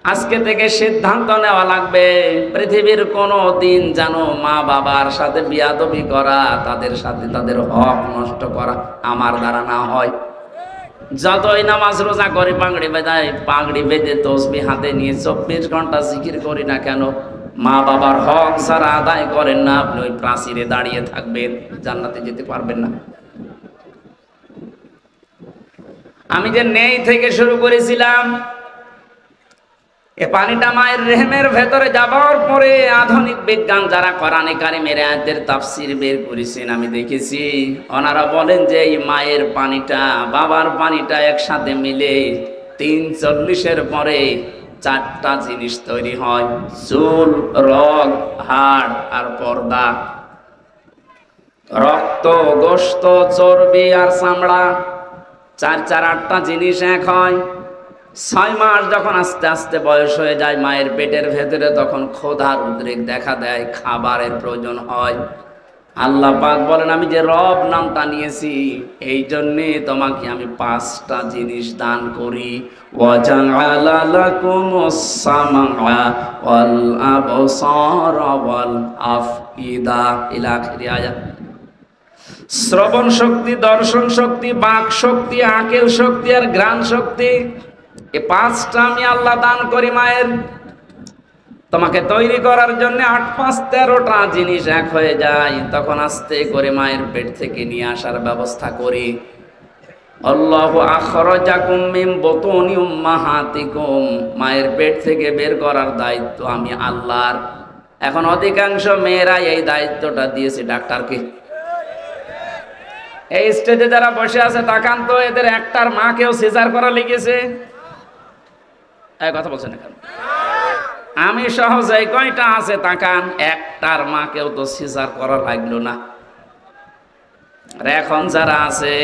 Speaker 1: আজকে থেকে সিদ্ধান্ত নেওয়া লাগবে, পৃথিবীর কোনো দিন যেন মা বাবার সাথে বিয়াদবি করা, তাদের সাথে তাদের হক নষ্ট করা আমার দ্বারা না হয়। যতই নামাজ রোজা করি, পাগড়ি বেঁধে তসবিহ হাতে নিয়ে 24 ঘন্টা জিকির করি না কেন, মা বাবার হক যারা আদায় করেন না, আপনি ওই প্রাচীরে দাঁড়িয়ে থাকবেন, জান্নাতে যেতে পারবেন না। আমি যে নেই থেকে শুরু করেছিলাম, এ পানিটা মায়ের রেহেমের ভেতরে যাবার পরে আধুনিক বিজ্ঞান যারা কোরআনে কারিমের আয়াতের তাফসীর বের করেছেন আমি দেখেছি, ওনারা বলেন যে এই মায়ের পানিটা বাবার পানিটা একসাথে মিলে 43-এর পরে 4টা জিনিস তৈরি হয়: চুল, রগ, হাড় আর পর্দা। রক্ত, গোশত, চর্বি আর চামড়া, 4-8টা জিনিস এক হয়। 6 মাস যখন আস্তে আস্তে বয়স হয়ে যায় মায়ের পেটের ভেতরে, তখন ক্ষুধার উদ্রেক দেখা দেয়, খাবারের প্রয়োজন হয়। আল্লাহ পাক বলেন আমি যে রব নামটা নিয়েছি এই জন্যে তোমাকে আমি 5টা জিনিস দান করি। ওয়াজআলা লাকুমুস সামআ ওয়াল আবসারা ওয়াল আফইদা ইলা আখির আয়াত। শ্রবণ শক্তি, দর্শন শক্তি, বাক শক্তি, আকেল শক্তি আর ঘ্রাণ শক্তি, এই 5টা আমি আল্লাহ দান করি মায়ের। তোমাকে তৈরি করার জন্য 8, 5, 13টা জিনিস এক হয়ে যায়। তখন আস্তে করে মায়ের পেট থেকে নিয়ে আসার ব্যবস্থা করি। আল্লাহু আখরাজাকুম মিন বুতুনি উম্মাহাতিকুম, মায়ের পেট থেকে বের করার দায়িত্ব আমি আল্লাহর। এখন অধিকাংশ মেয়েরা এই দায়িত্বটা দিয়েছে ডাক্তারকে। এই স্টেজে যারা বসে আছে তাকান তো, এদের একটার মাকেও সিজার করা লেগেছে? কথা বলছেন এখন? আমি সহজে কয়টা আছে তাকান, একটার মাকেও তো সিজার করা লাগলো না। আর এখন যারা আছে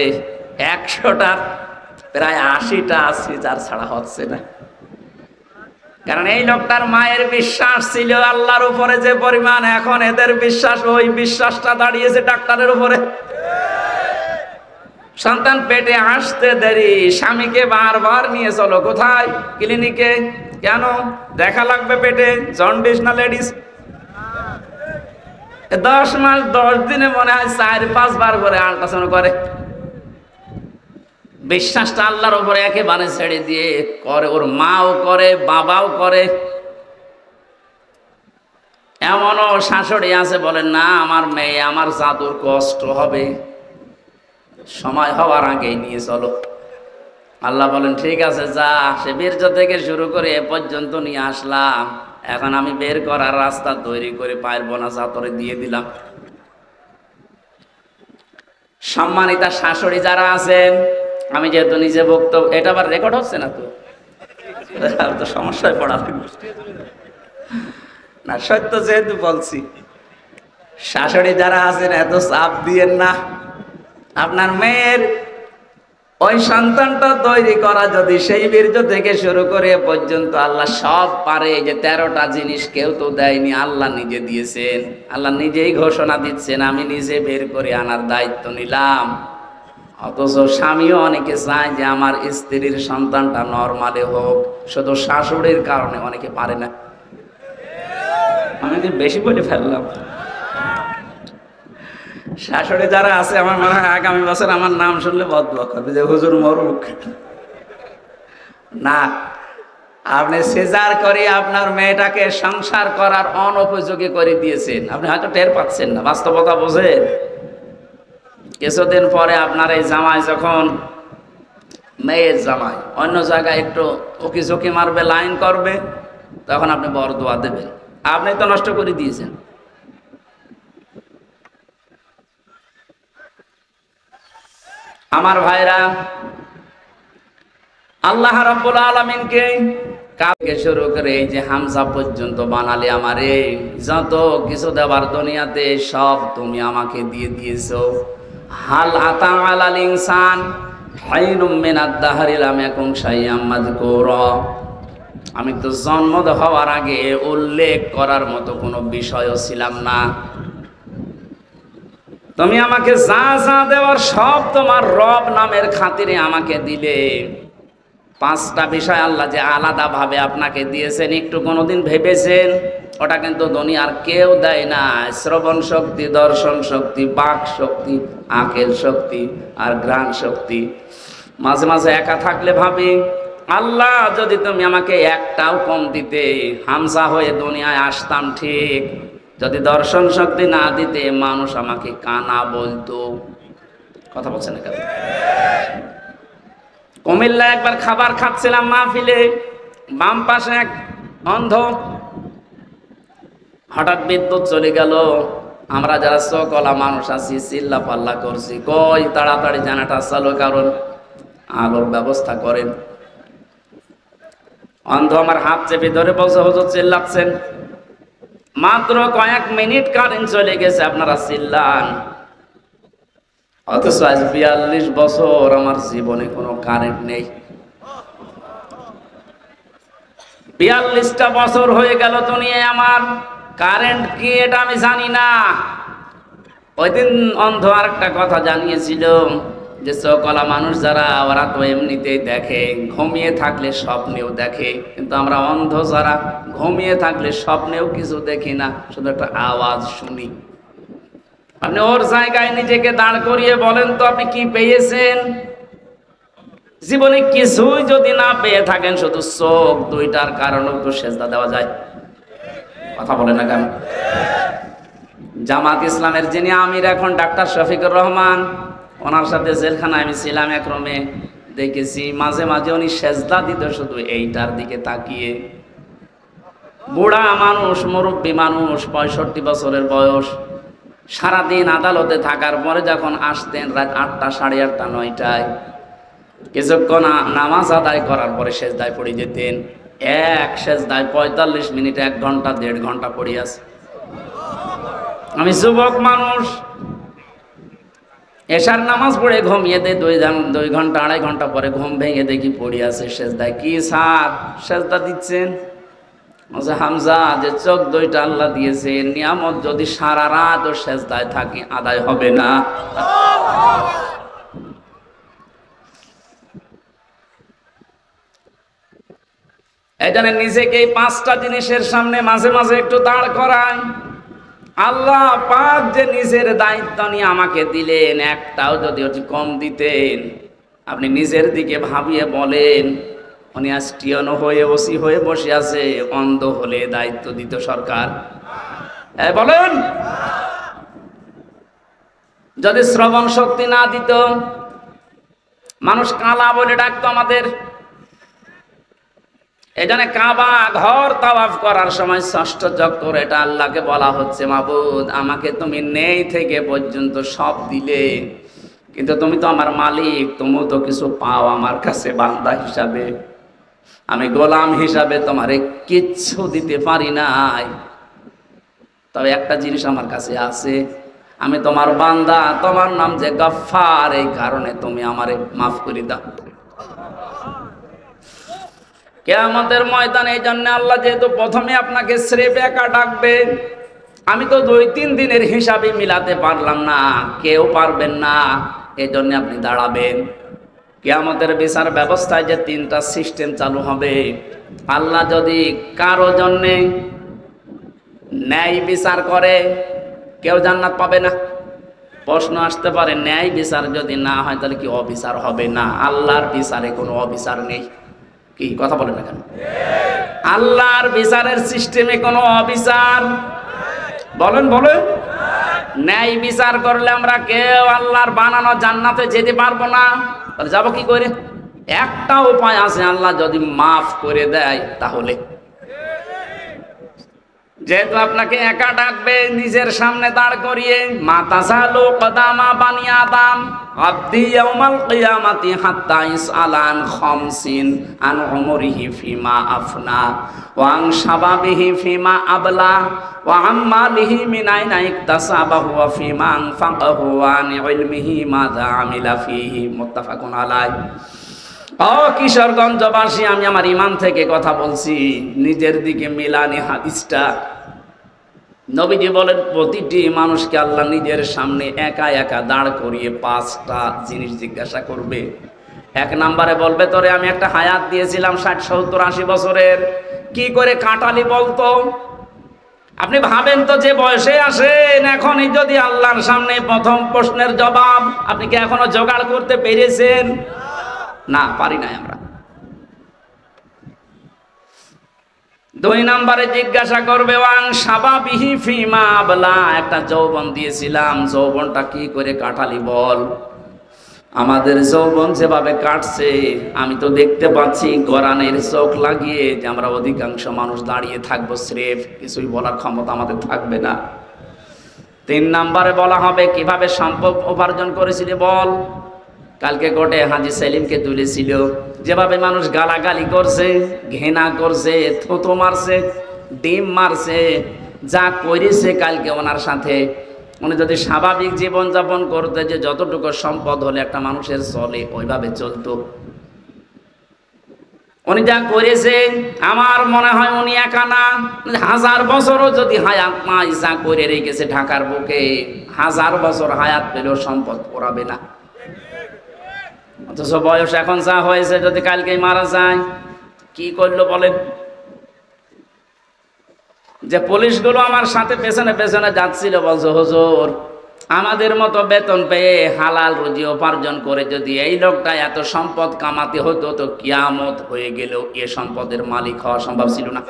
Speaker 1: 100টার প্রায় 80টা সিজার ছাড়া হচ্ছে না। কারণ এই লোকটার মায়ের বিশ্বাস ছিল আল্লাহর উপরে যে পরিমাণ, এখন এদের বিশ্বাস, ওই বিশ্বাসটা দাঁড়িয়েছে ডাক্তারের উপরে। সন্তান পেটে আসতে দেরি, স্বামীকে বারবার নিয়ে চলো কোথায়? ক্লিনিকে। কেন? দেখা লাগবে পেটে, জন্ডিস না লেডিস। 10 মাস 10 দিনে মনে হয় 4-5 বার করে আল্ট্রাসাউন্ড করে। বিশ্বাসটা আল্লাহর উপরে একেবারে ছেড়ে দিয়ে করে, ওর মাও করে, বাবাও করে। এমনও শাশুড়ি আছে বলেন না আমার মেয়ে, আমার জাদুর কষ্ট হবে, সময় হওয়ার আগেই নিয়ে চলো। আল্লাহ বলেন ঠিক আছে যা, সে বীর্য থেকে শুরু করে এ পর্যন্ত নিয়ে আসলাম, এখন আমি বের করার রাস্তা তৈরি করে পারবো না, চাতরে দিয়ে দিলাম। সম্মানিতা শাশুড়ি যারা আছেন, আমি যেহেতু নিজে বক্তব্য, এটা আবার রেকর্ড হচ্ছে না তো সমস্যায় পড়া না, সত্য যেহেতু বলছি। শাশুড়ি যারা আছেন এত চাপ দিয়েন না। আপনার মেয়ের ওই সন্তানটা তৈরি করা যদি সেই বীর্য থেকে শুরু করে পর্যন্ত আল্লাহ সব পারে, যে 13টা জিনিস কেউ তো দেয়নি, আল্লাহ নিজে দিয়েছেন। আল্লাহ নিজেই ঘোষণা দিচ্ছেন আমি নিজে বের করে আনার দায়িত্ব নিলাম। অথচ স্বামীও অনেকে চায় যে আমার স্ত্রীর সন্তানটা নরমালে হোক, শুধু শাশুড়ির কারণে অনেকে পারে না। আমি কি বেশি বলে ফেললাম? শাশুড়ি যারা আছে আমার মনে হয় আগামী বছর আমার নাম শুনলে বদদোয়া করবে যে হুজুর মরুক না। আপনি সিজার করে আপনার মেয়েটাকে সংসার করার অনুপযোগী করে দিয়েছেন, আপনি হয়তো টের পাচ্ছেন না, বাস্তবতা বোঝেন। কিছুদিন পরে আপনার এই জামাই, যখন মেয়ের জামাই অন্য জায়গায় একটু উকি ঝুঁকি মারবে, লাইন করবে, তখন আপনি বরদোয়া দেবেন। আপনি তো নষ্ট করে দিয়েছেন। আমার ভাইরা, আল্লাহ রাব্বুল আলামিনকে কালকে শুরু করে এই যে হামজা পর্যন্ত বানালে আমারে, যত কিছু দেবার দুনিয়াতে সব তুমি আমাকে দিয়ে দিয়েছো। হাল আতা আলাল ইনসান হাইনুম মিনাদ দাহরি লাম ইয়াকুন শাইআম মাযকুরা। আমি তো জন্ম হওয়ার আগে উল্লেখ করার মতো কোনো বিষয়ও ছিলাম না। তুমি আমাকে যা যা দেওয়ার সব তোমার রব নামের খাতিরে আমাকে দিলে। 5টা বিষয় আল্লাহ যে আলাদা ভাবে আপনাকে দিয়েছেন, একটু কোনোদিন ভেবেছেন? ওটা কিন্তু দুনিয়ার কেউ দেয় না। শ্রবণ শক্তি, দর্শন শক্তি, বাক শক্তি, আকেল শক্তি আর ঘ্রাণ শক্তি। মাঝে মাঝে একা থাকলে ভাবি, আল্লাহ যদি তুমি আমাকে একটাও কম দিতে, হামজা হয়ে দুনিয়ায় আসতাম ঠিক। যদি দর্শন শক্তি না দিতে, মানুষ আমাকে কানা বলতো। কথা বলছেন না কেন? কুমিল্লা একবার খাবার খাচ্ছিলাম মাহফিলে, বাম পাশে এক অন্ধ, হঠাৎ বিদ্যুৎ চলে গেল। আমরা যারা চোখওয়ালা মানুষ আছি চিল্লা পাল্লা করছি, কই তাড়াতাড়ি জানাটা চালু, কারণ আলোর ব্যবস্থা করেন। অন্ধ আমার হাত চেপে ধরে বলছে, হুজুর চিল্লাচ্ছেন, মাত্র কয়েক মিনিট কারেন্ট চলে গেছে, আপনারা চিল্লান। অথচ আজ 42 বছর আমার জীবনে কোনো কারেন্ট নেই। 42টা বছর হয়ে গেল দুনিয়ায়, আমার কারেন্ট কি এটা আমি জানি না। ওই দিন অন্ধ আর একটা কথা জানিয়েছিল যে চোখওয়ালা মানুষ যারা, ওরা তো এমনিতেই দেখে, ঘুমিয়ে থাকলে স্বপ্নেও দেখে, কিন্তু আমরা অন্ধ যারা ঘুমিয়ে থাকলে স্বপ্নেও কিছু দেখি না, শুধু একটা আওয়াজ শুনি। আপনি ওর জায়গায় নিজেকে দাঁড় করিয়ে বলেন তো, আপনি কি পেয়েছেন জীবনে? কিছুই যদি না পেয়ে থাকেন, শুধু চোখ দুইটার কারণেও তো সেজদা দেওয়া যায়। কথা বলে না কেন? জামাত ইসলামের যিনি আমির এখন ডাক্তার শফিকুর রহমান, ওনার সাথে জেলখানায় আমি ছিলাম, এক রুমে দেখেছি মাঝে মাঝে উনি সেজদা দিত শুধু এইটার দিকে তাকিয়ে। বুড়া মানুষ, মুরব্বী মানুষ, 65 বছরের বয়স, সারাদিন আদালতে থাকার পরে যখন আসতেন রাত 8টা, 8:30, 9টায়, কিছুক্ষণ নামাজ আদায় করার পরে সেজদায় পড়ে যেতেন। এক সেজদায় 45 মিনিট, 1 ঘন্টা, 1.5 ঘন্টা পড়ে আছে। আমি যুবক মানুষ, এশার নামাজ পড়ে ঘুমিয়ে দেয়, 2 ঘন্টা 2.5 ঘন্টা পরে ঘুম ভেঙে দেখি পড়ে আছে সেজদায়। কি স্যার সেজদা দিচ্ছেন? হামজা, যে চোখ দুইটা আল্লাহ দিয়েছে, নিয়ামত যদি সারা রাত ও সেজদায় থাকি আদায় হবে না। এই জন্য নিজেকে এই 5টা জিনিসের সামনে মাঝে মাঝে একটু দাঁড় করায়। আল্লাহ পাক যে নিজের দায়িত্ব নিয়ে আমাকে দিলেন, একটাও যদি ওটি কম দিতেন, আপনি নিজের দিকে ভাবিয়ে বলেন, উনি আজ টিয়নো হয়ে ওসি হয়ে বসে আছে, অন্ধ হলে দায়িত্ব দিত সরকার? বলেন, যদি শ্রবণ শক্তি না দিত, মানুষ কালা বলে ডাকতো আমাদের। এখানে কাবা ঘর তাওয়াফ করার সময় 6ষ্ঠ চক্কর, এটা আল্লাহকে বলা হচ্ছে, মাবুদ আমাকে তুমি নেই থেকে পর্যন্ত সব দিলে, কিন্তু তুমি তো আমার মালিক, তুমি তো কিছু পাও আমার কাছে বান্দা হিসাবে, আমি গোলাম হিসাবে তোমারে কিচ্ছু দিতে পারি নাই। তবে একটা জিনিস আমার কাছে আছে, আমি তোমার বান্দা, তোমার নাম যে গফফার, এই কারণে তুমি আমারে মাফ করে দাও। কিয়ামতের ময়দানে এই জন্য আল্লাহ যেহেতু প্রথমে আপনাকে স্রেফ একা ডাকবে, আমি তো 2-3 দিনের হিসাবে মিলাতে পারলাম না, কেউ পারবেন না, এই জন্য আপনি দাঁড়াবেন। কিয়ামতের বিচার ব্যবস্থায় যে 3টা সিস্টেম চালু হবে, আল্লাহ যদি কারো জন্যে ন্যায় বিচার করে, কেউ জান্নাত পাবে না। প্রশ্ন আসতে পারে, ন্যায় বিচার যদি না হয় তাহলে কি অবিচার হবে না? আল্লাহর বিচারে কোনো অবিচার নেই। কি কথা বলেন না কেন? আল্লাহর বিচারের সিস্টেমে কোনো অবিচার, বলেন বলেন। ন্যায় বিচার করলে আমরা কেউ আল্লাহর বানানো জান্নাতে যেতে পারবো না। তাহলে যাবো কি করে? একটা উপায় আছে, আল্লাহ যদি মাফ করে দেয় তাহলে। যেহেতু আপনাকে একা ডাকবে, নিজের সামনে দাঁড় করিয়ে, মা তাযালু কদামা বানি আদম আবদি ইয়াউমাল কিয়ামাতি হাত্তা ইসআলান খামসিন আন উমরিহি ফিমা আফনা ওয়া আন শাবাবিহি ফিমা আবলা ওয়া আন মালিহি মিন আইনা ইকতাসাবাহু ওয়া ফিমা আনফাকাহু ওয়া আন ইলমিহি মাযা আমিলা ফিহি। মুত্তাফাকুন আলাইহি। ও কিশোরগঞ্জবাসী, আমি আমার ইমান থেকে কথা বলছি, নিজের দিকে মিলানি হাদিসটা। নবীজি বলেন, প্রতিটি মানুষকে আল্লাহ নিজের সামনে একা একা দাঁড় করিয়ে 5টা জিনিস জিজ্ঞাসা করবে। 1 নম্বরে বলবে, তোরে আমি একটা হায়াত দিয়েছিলাম 60, 70, 80 বছরের, কি করে কাটালি বলতো? আপনি ভাবেন তো, যে বয়সে আসেন, এখনই যদি আল্লাহর সামনে প্রথম প্রশ্নের জবাব আপনি কি এখনো জোগাড় করতে পেরেছেন? না, পারি নাই আমরা। 2 নম্বরে জিজ্ঞাসা করবে, ওয়াং শাবাবিহি ফিমা আবলা, একটা যৌবন দিয়েছিলাম, যৌবনটা কি করে কাটালি বল। আমাদের যৌবন যেভাবে কাটছে আমি তো দেখতে পাচ্ছি কোরআনের চোখ লাগিয়ে যে আমরা অধিকাংশ মানুষ দাঁড়িয়ে থাকবো, স্রেফ কিছুই বলার ক্ষমতা আমাদের থাকবে না। 3 নম্বরে বলা হবে কিভাবে সম্পদ উপার্জন করেছিলি বল। কালকে কোর্টে হাজী সেলিমকে তুলেছিল, যেভাবে মানুষ গালাগালি করছে, ঘৃণা করছে, থুতু মারছে, ডিম মারছে, যা করেছে কালকে ওনার সাথে। উনি যদি স্বাভাবিক জীবনযাপন করতে, যে যতটুকু সম্পদ হলে একটা মানুষের চলে ওইভাবে চলতো, উনি যা করেছে আমার মনে হয় উনি একা না, 1000 বছরও যদি হায়াত নাই, যা করে রেখেছে ঢাকার বুকে, 1000 বছর হায়াত পেলেও সম্পদ পড়াবে না। অথচ বয়স এখন যা হয়েছে, যদি কালকেই মারা যায় কি করলো বলেন? যে পুলিশগুলো আমার সাথে পেছনে পেছনে যাচ্ছিল, বলছে হুজুর আমাদের মতো বেতন পেয়ে হালাল রুজি উপার্জন করে যদি এই লোকটা এত সম্পদ কামাতে হতো, তো কিয়ামত হয়ে গেলেও এ সম্পদের মালিক হওয়া সম্ভব ছিল না।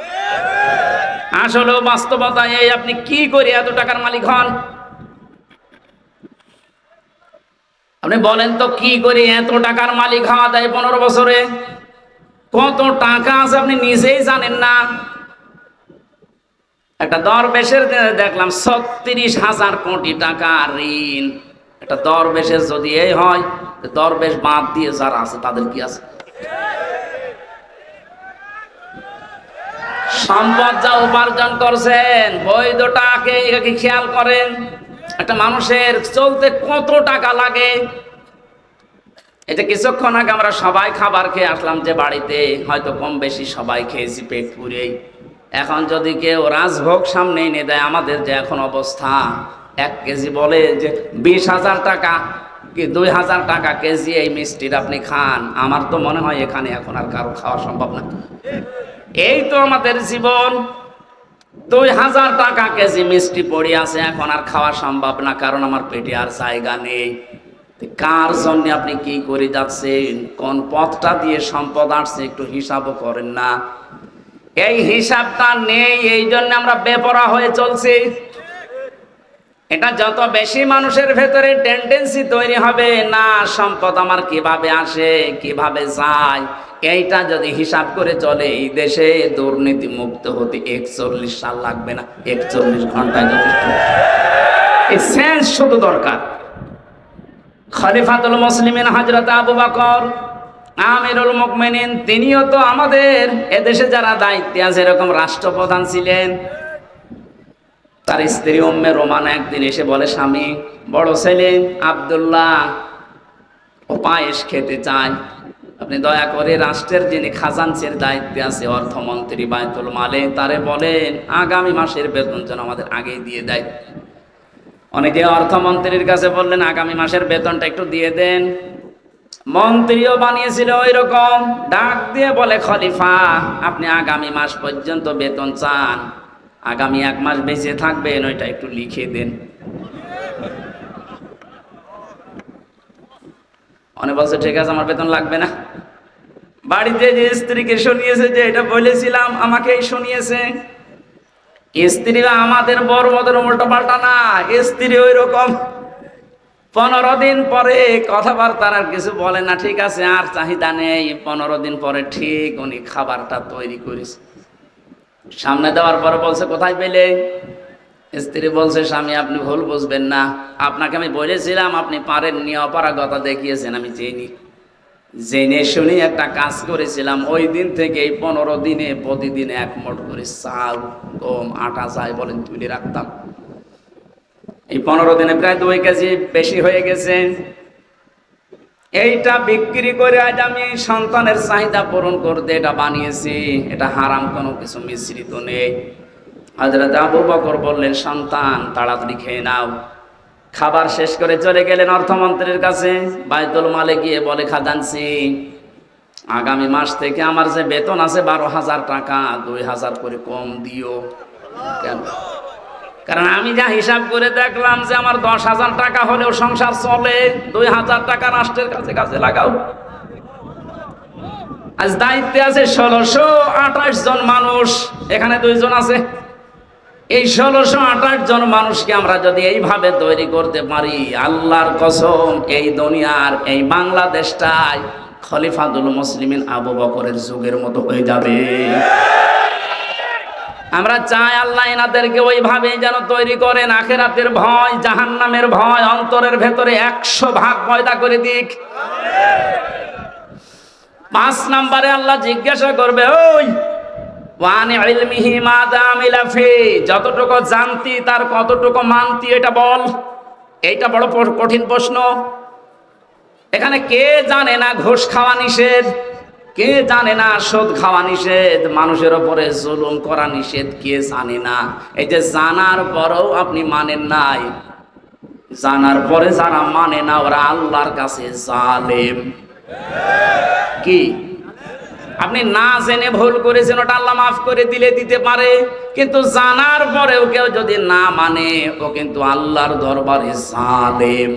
Speaker 1: আসলে বাস্তবতা এই, আপনি কি করে এত টাকার মালিক হন? আপনি বলেন তো কি করে এত টাকার মালিক হওয়া যায় 15 বছরে? কত টাকা আছে আপনি নিজেই জানেন না। একটা দরবেশের দেখলাম 36,000 কোটি টাকা ঋণ। একটা দরবেশের যদি এই হয়, দরবেশ বাদ দিয়ে যারা আছে তাদের কি আছে? সম্পদ যা উপার্জন করছেন বৈধটাকে খেয়াল করেন। একটা মানুষের চলতে কত টাকা লাগে। এটা কিছুক্ষণ আগে আমরা সবাই খাবার খেয়ে আসলাম, যে বাড়িতে হয়তো কম বেশি সবাই খেয়েছি পেট পুরেই। এখন যদি কেউ রাজভোগ সামনে এনে দেয়, আমাদের যে এখন অবস্থা, 1 কেজি বলে যে 20,000 টাকা কি 2,000 টাকা কেজি এই মিষ্টির আপনি খান, আমার তো মনে হয় এখানে এখন আর কারো খাওয়া সম্ভব না। এই তো আমাদের জীবন, 2,000 টাকা কেজি মিষ্টি পড়ে আছে, এখন আর খাওয়া সম্ভব না, কারণ আমার পেটে আর জায়গা নেই। কার জন্য আপনি কি করে যাচ্ছেন? কোন পথটা দিয়ে সম্পদ আসছে একটু হিসাবও করেন না। এই হিসাবটা নেই, এই জন্য আমরা বেপরোয়া হয়ে চলছি। এটা যত বেশি মানুষের ভেতরে টেন্ডেন্সি তৈরি হবে, না সম্পদ আমার কিভাবে আসে কিভাবে যায়, এইটা যদি হিসাব করে চলে, এই দেশে দুর্নীতি মুক্ত হতে 41 সাল লাগবে না, 41 ঘন্টায় যথেষ্ট। এই সেন্স শুধু দরকার। খলিফাতুল মুসলিমিন হযরত আবু বকর আমিরুল মুমিনিন, তিনিও তো আমাদের এদেশে যারা দায়িত্বে আছে এরকম রাষ্ট্রপ্রধান ছিলেন। তার স্ত্রী উম্মে রোমানা একদিন এসে বলে, স্বামী বড় ছেলে আব্দুল্লাহ ও পায়েস খেতে চায়, আপনি দয়া করে রাষ্ট্রের যিনি খাজানচির দায়িত্বে আছে, অর্থমন্ত্রী বায়তুল মালে, তারে বলেন আগামী মাসের বেতন যেন আমাদের আগেই দিয়ে দেয়। অনেকে অর্থমন্ত্রীর কাছে বললেন আগামী মাসের বেতনটা একটু দিয়ে দেন। মন্ত্রীও বানিয়েছিল ওই রকম, ডাক দিয়ে বলে, খলিফা আপনি আগামী মাস পর্যন্ত বেতন চান, আগামী 1 মাস বেঁচে থাকবেন, ওইটা একটু লিখে দেন। অনেক বলছে ঠিক আছে আমার বেতন লাগবে না। বাড়িতে যে স্ত্রীকে শুনিয়েছে যে এটা বলেছিলাম, আমাকেই শুনিয়েছে। স্ত্রীরা আমাদের বড়দের উল্টো পাল্টা না, স্ত্রী ওই রকম 15 দিন পরে কথাবার্তা আর কিছু বলে না, ঠিক আছে আর চাহিদা নেই। 15 দিন পরে ঠিক উনি খাবারটা তৈরি করেছে, সামনে দেওয়ার পরে বলছে কোথায় পেলে? স্ত্রী বলছে, স্বামী আপনি ভুল বুঝবেন না, আপনাকে আমি বলেছিলাম আপনি পারেননি, অপারগতা দেখিয়েছেন, আমি জেনে শুনে একটা কাজ করেছিলাম। ওই দিন থেকে এই 15 দিনে প্রতিদিন 1 মুঠ করে চাল, গম, আটা যাই বলেন তুলে রাখতাম। এই 15 দিনে প্রায় 2 কেজি বেশি হয়ে গেছে। এইটা বিক্রি করে আজ আমি এই সন্তানের চাহিদা পূরণ করতে এটা বানিয়েছি, এটা হারাম কোনো কিছু মিশ্রিত নেই। হযরত আবু বকর বললেন, সন্তান তাড়াতাড়ি খেয়ে নাও। খাবার শেষ করে চলে গেলেন অর্থমন্ত্রীর কাছে। বায়তুল মালে গিয়ে বলে, খাজানচি আগামী মাস থেকে আমার যে বেতন আছে 12,000 টাকা, 2,000 করে কম দিও। কেন? কারণ আমি যা হিসাব করে দেখলাম যে আমার 10,000 টাকা হলেও সংসার চলে, 2,000 টাকা রাষ্ট্রের কাছে কাজে লাগাও। আজ দায়িত্বে আছে 1628 জন মানুষ, এখানে 2 জন আছে। এই 1628 জন মানুষকে আমরা যদি এইভাবে তৈরি করতে পারি, আল্লাহর কসম এই দুনিয়ার এই বাংলাদেশটাই খলিফাতুল মুসলিমিন আবু বকরের যুগের মতো হয়ে যাবে। আমরা চাই আল্লাহ এনাদেরকে ওইভাবে যেন তৈরি করেন, আখিরাতের ভয়, জাহান্নামের ভয় অন্তরের ভেতরে 100 ভাগ পয়দা করে দিক। 5 নম্বরে আল্লাহ জিজ্ঞাসা করবে, ওই ওয়ান ইলমিহি মাযা আমিলা ফি, যতটুকু জানতি তার কতটুকু মানতি এটা বল। এইটা বড় কঠিন প্রশ্ন। এখানে কে জানে না ঘুষ খাওয়া নিষেধ? কে জানে না সুদ খাওয়া নিষেধ? মানুষের উপরে জুলুম করা নিষেধ? কে জানে না? এই যে জানার পরেও আপনি মানেন নাই, জানার পরে যারা মানে না ওরা আল্লাহর কাছে জালেম। কি আপনি না জেনে ভুল করেছেন, ওটা আল্লাহ মাফ করে দিলে দিতে পারে, কিন্তু জানার পরেও কেউ যদি না মানে ও কিন্তু আল্লাহর দরবারে জালেম।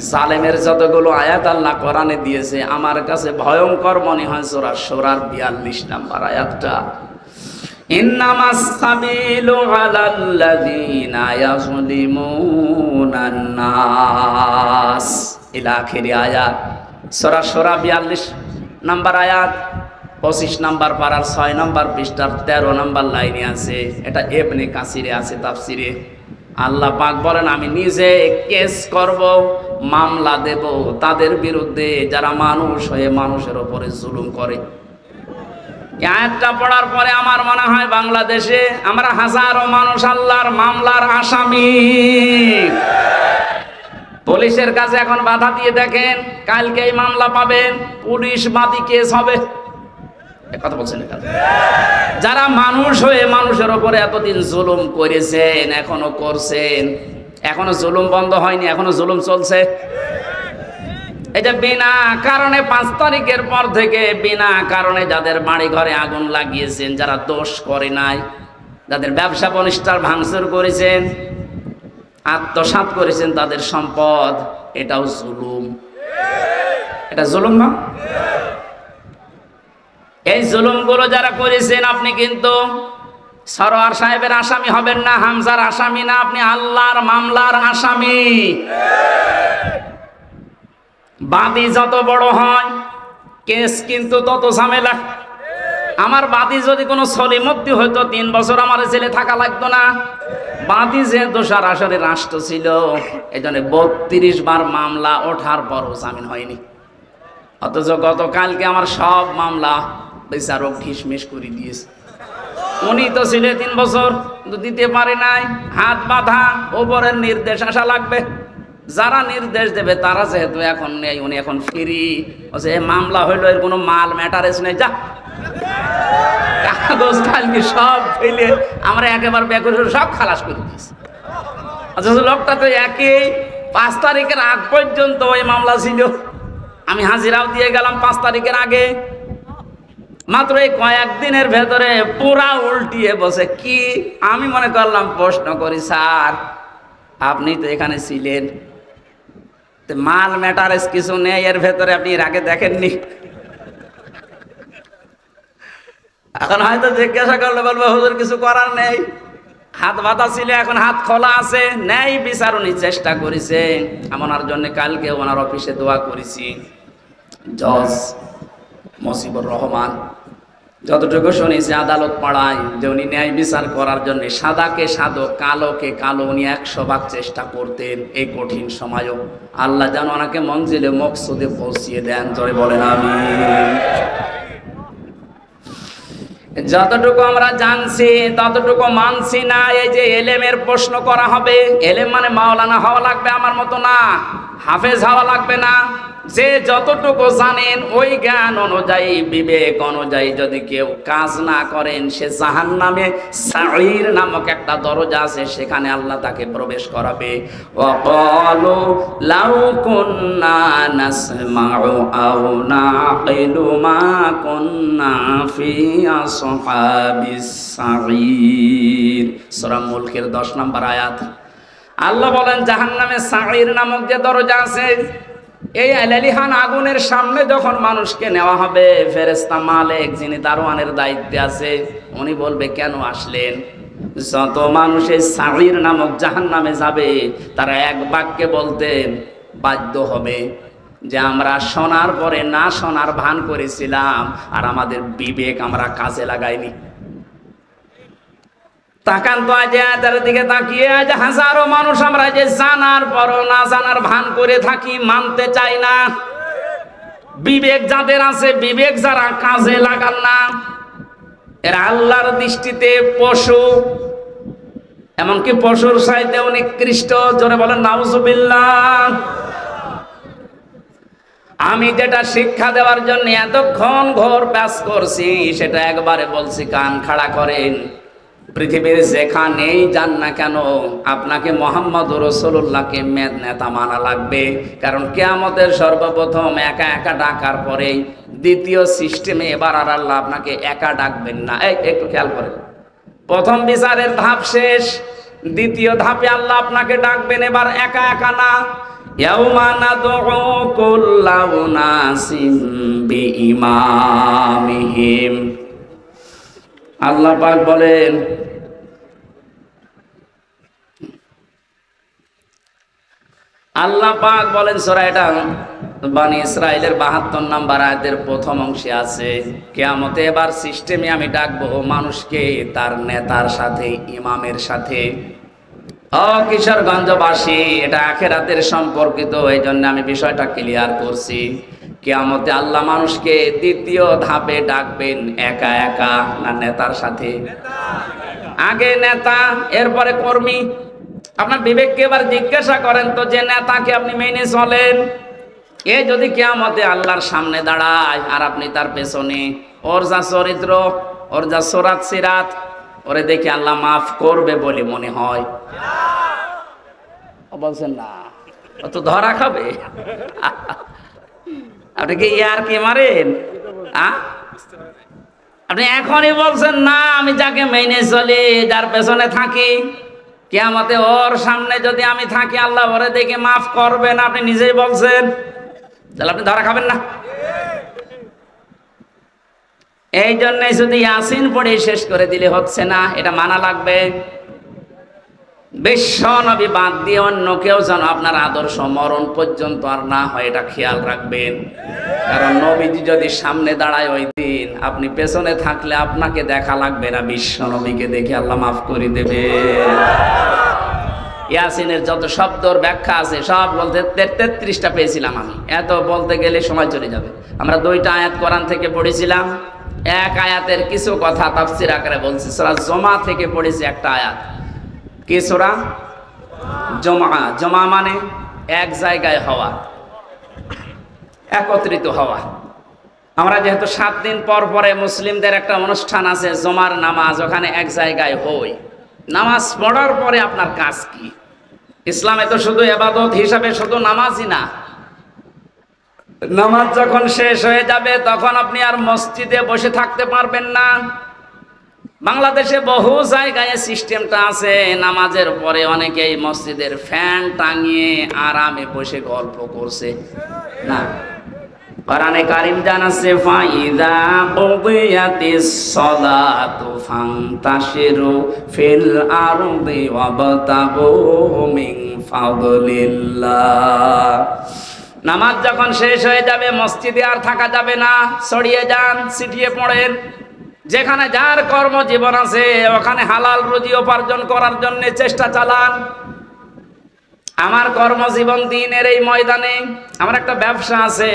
Speaker 1: জালেমের যতগুলো আয়াত আল্লাহ কোরআনে দিয়েছে আমার কাছে ভয়ঙ্কর মনে হয় সূরা শূরার 42 নম্বর আয়াতটা, ইন্নামাস সাবিলু আলাল্লাযীনা ইয়াযলিমুনান নাস ইলা আখির আয়াত। সূরা শূরা 42 নম্বর আয়াত 25 নম্বর পারার 6 নম্বর পৃষ্ঠার 13 নম্বর লাইনে আছে। এটা ইবনে কাসিরে আছে তাফসিরে। আল্লাহ পাক বলেন, আমি নিজে কেস করব, মামলা দেব তাদের বিরুদ্ধে যারা মানুষ হয়ে মানুষের উপরে জুলুম করে। এই আয়াতটা পড়ার পরে আমার মনে হয় বাংলাদেশে আমরা হাজারো মানুষ আল্লাহর মামলার আসামি। পুলিশের কাছে এখন বাধা দিয়ে দেখেন, কালকে এই মামলা পাবেন, পুলিশ বাদী কেস হবে। কথা বলছেন এখানে যারা মানুষ হয়ে মানুষের উপরে এতদিন জুলুম করেছেন, এখনো করছেন, এখনো জুলুম বন্ধ হয়নি, এখনো জুলুম চলছে। এই যে বিনা কারণে 5 তারিখের পর থেকে বিনা কারণে যাদের বাড়ি ঘরে আগুন লাগিয়েছেন, যারা দোষ করে নাই, যাদের ব্যবসা প্রতিষ্ঠান ভাঙচুর করেছেন, আত্মসাৎ করেছেন তাদের সম্পদ, এটাও জুলুম। এটা জুলুম না? এই জুলুমগুলো যারা করেছেন আপনি কিন্তু সরোয়ার সাহেবের আসামি হবেন না, হামজার আসামি না, আপনি আল্লাহর মামলার আসামি। বাদী যত বড় হয় কেস কিন্তু তত ঝামেলা। আমার বাদী যদি কোনো সলিমতি হইতো 3 বছর আমার ছেলে থাকা লাগতো না। বাদী যেহেতু সরাসরি রাষ্ট্র ছিল, এই জন্য 32 বার মামলা ওঠার পরও জামিন হয়নি। অথচ গতকালকে আমার সব মামলা বিচারক ঢিসমিস করে দিয়েছে। উনি তো ছিল 3 বছর, কিন্তু দিতে পারে নাই, হাত বাঁধা, ওপরের নির্দেশ আসা লাগবে। যারা নির্দেশ দেবে তারা যেহেতু এখন নেই, উনি এখন ফ্রি। মামলা হইলো, এর কোনো মাল ম্যাটারেস নেই, যা কাগজ কালকে সব ফেলে আমরা একেবারে বেকরে সব খালাস করে দিয়েছি। অথচ লোকটা তো একই 5 তারিখের আগ পর্যন্ত ওই মামলা ছিল। আমি হাজিরাও দিয়ে গেলাম 5 তারিখের আগে। মাত্র এই কয়েকদিনের ভেতরে পুরা উল্টিয়ে বসে। কি আমি মনে করলাম, প্রশ্ন করি, স্যার আপনি তো এখানে ছিলেন, মাল ম্যাটারেস কিছু নেই এর ভেতরে, আপনি এর আগে দেখেননি? এখন হয়তো জিজ্ঞাসা করলে বলবো হুজুর কিছু করার নেই, হাত বাঁধা ছিল, এখন হাত খোলা আছে, নেই বিচার উনি চেষ্টা করেছে। ওনার জন্য কালকে ওনার অফিসে দোয়া করেছি। জজ মসিবুর রহমান, যতটুকু শুনেছি আদালত পাড়ায় যে উনি ন্যায় বিচার করার জন্য সাদাকে সাদো কালোকে কালো উনি 100 ভাগ চেষ্টা করতেন। এই কঠিন সময়ও আল্লাহ যেন ওনাকে মঞ্জিলে মকসুদে পৌঁছিয়ে দেন। জোরে বলেন আমিন। যতটুকু আমরা জানছি ততটুকু মানছি না। এই যে এলেমের প্রশ্ন করা হবে, এলেম মানে মাওলানা হওয়া লাগবে আমার মতো না, হাফেজ হওয়া লাগবে না। যে যতটুকু জানেন ওই জ্ঞান অনুযায়ী, বিবেক অনুযায়ী যদি কেউ কাজ না করেন, সে জাহান্নামে সাঈর নামক একটা দরজা আছে, সেখানে আল্লাহ তাকে প্রবেশ করাবে। ওয়াকালু লাউ কুন্না নাসমাউ আও নাকিলু মা কুন্না ফি আসহাবিস সাঈর। সূরা মুলকের 10 নম্বর আয়াত। আল্লাহ বলেন জাহান্নামে সাঈর নামক যে দরজা আছে, এই আলালিহান আগুনের সামনে যখন মানুষকে নেওয়া হবে, ফেরেশতা মালিক যিনি দারোয়ানের দায়িত্বে আছে, উনি বলবে কেন আসলেন? যত মানুষ এই সাঈর নামক জাহান্নামে যাবে তারা এক বাক্যে বলতেন বাধ্য হবে যে আমরা শোনার পরে না শোনার ভান করেছিলাম, আর আমাদের বিবেক আমরা কাজে লাগাইনি। তাকান তো আজ তার দিকে তাকিয়ে, আজ হাজারো মানুষ আমরা যে জানার পরও না জানার ভান করে থাকি, মানতে চাই না। বিবেক যাদের আছে, বিবেক যারা কাজে লাগান না, এরা আল্লাহর দৃষ্টিতে পশু, এমনকি পশুর চাইতে নিকৃষ্ট। জোরে বলেন নাউজুবিল্লাহ। আমি যেটা শিক্ষা দেওয়ার জন্য এতক্ষণ ঘোর ব্যাস করছি সেটা একবারে বলছি, কান খাড়া করেন। পৃথিবীর যেখানেই যান না কেন আপনাকে মুহাম্মদ রাসূলুল্লাহকে নেতা মানা লাগবে। কারণ কিয়ামতের সর্বপ্রথম একা একা ডাকার পরেই দ্বিতীয় সিস্টেমে এবার আর আল্লাহ আপনাকে একা ডাকবেন না। এই একটু খেয়াল করেন, প্রথম বিচারের ধাপ শেষ, দ্বিতীয় ধাপে আল্লাহ আপনাকে ডাকবেন এবার একা একা না। ইয়াউমা নাদউ কুল্লা উনাসিম বিইমামিহিম। আল্লাহ পাক বলেন, সূরা এটা বনি ইসরাইলের 72 নম্বর আয়াতের প্রথম অংশে আছে, কিয়ামতে এবার সিস্টেমে আমি ডাকবো মানুষকে তার নেতার সাথে, ইমামের সাথে। ও কিশোরগঞ্জবাসী, এটা আখিরাতের সম্পর্কিত, এই জন্য আমি বিষয়টা ক্লিয়ার করছি। কিয়ামতে আল্লাহ মানুষকে দ্বিতীয় ধাপে ডাকবেন একা একা না নেতার সাথে? আগে নেতা, এরপরে কর্মী। আপনার বিবেককে এবার জিজ্ঞাসা করেন তো, যে নেতাকে আপনি মেনে চলেন, এ যদি কিয়ামতে আল্লাহর সামনে দাঁড়ায় আর আপনি তার পেছনে, ওর যা চরিত্র, ওর যা সুরাত সিরাত, ওরে দেখে আল্লাহ মাফ করবে বলে মনে হয়? বলছেন না, ও তো ধরা খাবে। আপনি কি ইয়ার কি মারেন? আপনি এখনই বলছেন না, আমি যাকে মেনে চলি, যার পেছনে থাকি, কিয়ামতে ওর সামনে যদি আমি থাকি আল্লাহ ওরে দেখে মাফ করবেন, আপনি নিজেই বলছেন, তাহলে আপনি ধরা খাবেন না। এই জন্যই শুধু ইয়াসিন পড়ে শেষ করে দিলে হচ্ছে না, এটা মানা লাগবে। বিশ্ব নবী বাদ দিয়ে অন্য কেউ যেন আপনার আদর্শ মরণ পর্যন্ত আর না হয়, এটা খেয়াল রাখবেন। কারণ নবীজি যদি সামনে দাঁড়ায় ওই দিন, আপনি পেছনে থাকলে আপনাকে দেখা লাগবে না, বিশ্ব নবীকে দেখে আল্লাহ মাফ করে দেবে। ইয়াসিনের যত শব্দর ব্যাখ্যা আছে সব বলতে 33টা পেয়েছিলাম আমি, এত বলতে গেলে সময় চলে যাবে। আমরা 2টা আয়াত কোরআন থেকে পড়েছিলাম, এক আয়াতের কিছু কথা তাফসীর আকারে বলছি। সূরা জুমা থেকে পড়েছি একটা আয়াত। কি সূরা? জুমা। জুমা মানে এক জায়গায় হওয়া, একত্রিত হওয়া। আমরা যেহেতু 7 দিন পর পরে মুসলিমদের একটা অনুষ্ঠান আছে জুমার নামাজ, ওখানে এক জায়গায় হই। নামাজ পড়ার পরে আপনার কাজ কি? ইসলামে তো শুধু ইবাদত হিসাবে শুধু নামাজই না, নামাজ যখন শেষ হয়ে যাবে তখন আপনি আর মসজিদে বসে থাকতে পারবেন না। বাংলাদেশে বহু জায়গায় সিস্টেমটা আছে, নামাজের পরে অনেকেই মসজিদের ফ্যান টাঙিয়ে আরামে বসে গল্প করছে। না, কোরআনে কারীম জানাচ্ছে, ফাইদা কুদিয়াতিস সালাতু ফান্তাশিরু ফিল আরদি ওয়াবতাগু মিন ফাদলিল্লাহ। নামাজ যখন শেষ হয়ে যাবে মসজিদে আর থাকা যাবে না, ছড়িয়ে যান, ছিটিয়ে পড়েন। যেখানে যার কর্মজীবন আছে ওখানে হালাল রুজি উপার্জন করার জন্য চেষ্টা চালান। আমার কর্মজীবন দিনের এই ময়দানে, আমার একটা ব্যবসা আছে,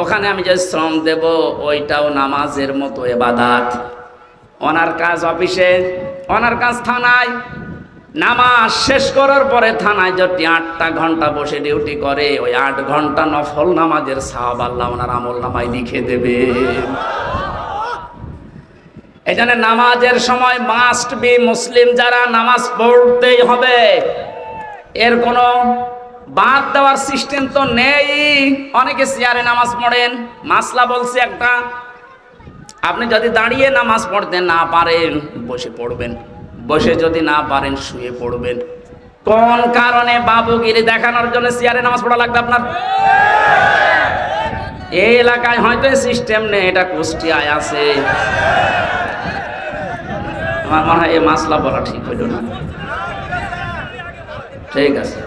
Speaker 1: ওখানে আমি যে শ্রম দেব ওইটাও নামাজের মতো ইবাদত। ওনার কাজ অফিসে, ওনার কাজ থানায়, নামাজ শেষ করার পরে থানায় যদি 8টা ঘন্টা বসে ডিউটি করে, ওই 8 ঘন্টা নফল নামাজের সওয়াব আল্লাহ ওনার আমল নামায় লিখে দেবে। এই জন্য নামাজের সময় মাস্ট বি, মুসলিম যারা নামাজ পড়তেই হবে, এর কোনো বাদ দেওয়ার সিস্টেম তো নেই। অনেকে চেয়ারে নামাজ পড়েন, মাসলা বলছে একটা, আপনি যদি দাঁড়িয়ে নামাজ পড়তে না পারেন বসে পড়বেন, বসে যদি না পারেন শুয়ে পড়বেন। কোন কারণে বাবুগিরি দেখানোর জন্য চেয়ারে নামাজ পড়া লাগবে আপনার? এই এলাকায় হয়তো সিস্টেম নেই, এটা কুষ্টিয়ায় আছে। আমার মনে হয় এই মাসলা বলা ঠিক হইল না। ঠিক আছে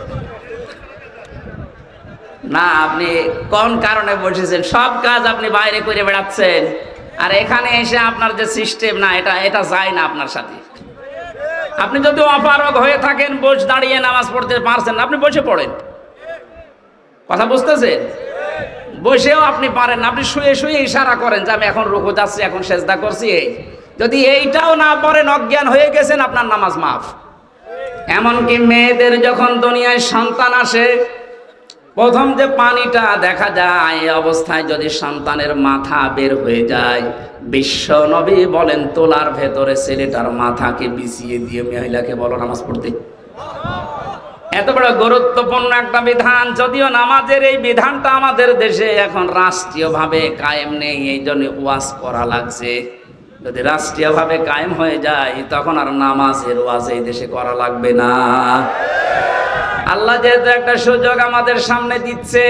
Speaker 1: না, আপনি কোন কারণে বসেছেন? সব কাজ আপনি বাইরে করে বেড়াচ্ছেন, আর এখানে এসে আপনার যে সিস্টেম না, এটা যায় না আপনার সাথে। আপনি যদি অপারগ হয়ে থাকেন, বসে দাঁড়িয়ে নামাজ পড়তে পারছেন না, আপনি বসে পড়েন। কথা বুঝতেছেন? বসেও আপনি পারেন না, আপনি শুয়ে শুয়ে ইশারা করেন যে আমি এখন রুকু যাচ্ছি, এখন সেজদা করছি। এই যদি এইটাও না পড়েন, অজ্ঞান হয়ে গেছেন, আপনার নামাজ মাফ। এমনকি মেয়েদের যখন দুনিয়ায় সন্তান আসে, প্রথম যে পানিটা দেখা যায়, এই অবস্থায় যদি সন্তানের মাথা বের হয়ে যায়, বিশ্ব নবী বলেন তোলার ভেতরে ছেলেটার মাথাকে বিছিয়ে দিয়ে মহিলাকে বলো নামাজ পড়তে। এত বড় গুরুত্বপূর্ণ একটা বিধান, যদিও নামাজের এই বিধানটা আমাদের দেশে এখন রাষ্ট্রীয়ভাবে কায়েম নেই, এই জন্য ওয়াজ করা লাগছে। যদি রাষ্ট্রীয়ভাবে কায়েম হয়ে যায়, তখন আর নামাজের ওয়াজ এই দেশে করা লাগবে না। আল্লাহ যেহেতু একটা সুযোগ আমাদের সামনে দিচ্ছে,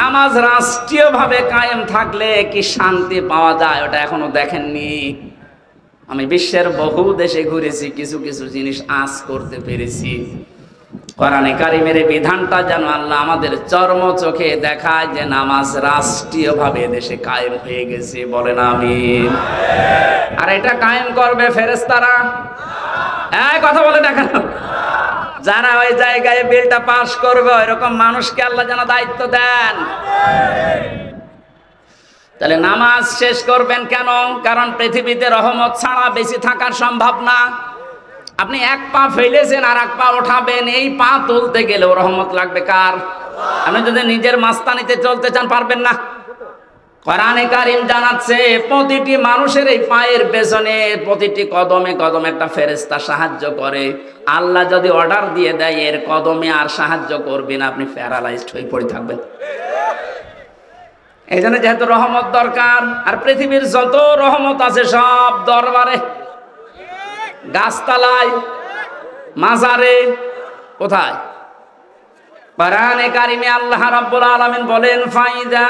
Speaker 1: নামাজ রাষ্ট্রীয়ভাবে কায়েম থাকলে কি শান্তি পাওয়া যায়, ওটা এখনো দেখেননি। আমি বিশ্বের বহু দেশে ঘুরেছি, কিছু কিছু জিনিস আঁচ করতে পেরেছি। কোরআনে কারিমের বিধানটা যেন আল্লাহ আমাদের চর্ম চোখে দেখায় যে নামাজ রাষ্ট্রীয়ভাবে দেশে কায়েম হয়ে গেছে। বলেন আমিন। আর এটা কায়েম করবে ফেরেশতারা? এই কথা বলে দেখেন, যারা ওই জায়গায় বিলটা পাস করবে, এরকম মানুষকে আল্লাহ যেন দায়িত্ব দেন। তাহলে নামাজ শেষ করবেন কেন? কারণ পৃথিবীতে রহমত ছাড়া বেঁচে থাকার সম্ভব না। আপনি এক পা ফেলেছেন আর এক পা ওঠাবেন, এই পা তুলতে গেলেও রহমত লাগবে কার? আপনি যদি নিজের মাস্তানিতে চলতে চান, পারবেন না। কোরআনে কারীম জানাচ্ছে প্রতিটি মানুষের এই পায়ের পেছনে, প্রতিটি কদমে কদমে একটা ফেরেশতা সাহায্য করে। আল্লাহ যদি অর্ডার দিয়ে দেয় এর কদমে আর সাহায্য করবেন, আপনি প্যারালাইজড হয়ে পড়ে থাকবেন। এই জন্য যেহেতু রহমত দরকার, আর পৃথিবীর যত রহমত আছে সব দরবারে, গাছতলায়, মাজারে, কোথায়? কোরআনে কারিমে আল্লাহ রাব্বুল আলামিন বলেন ফাইদা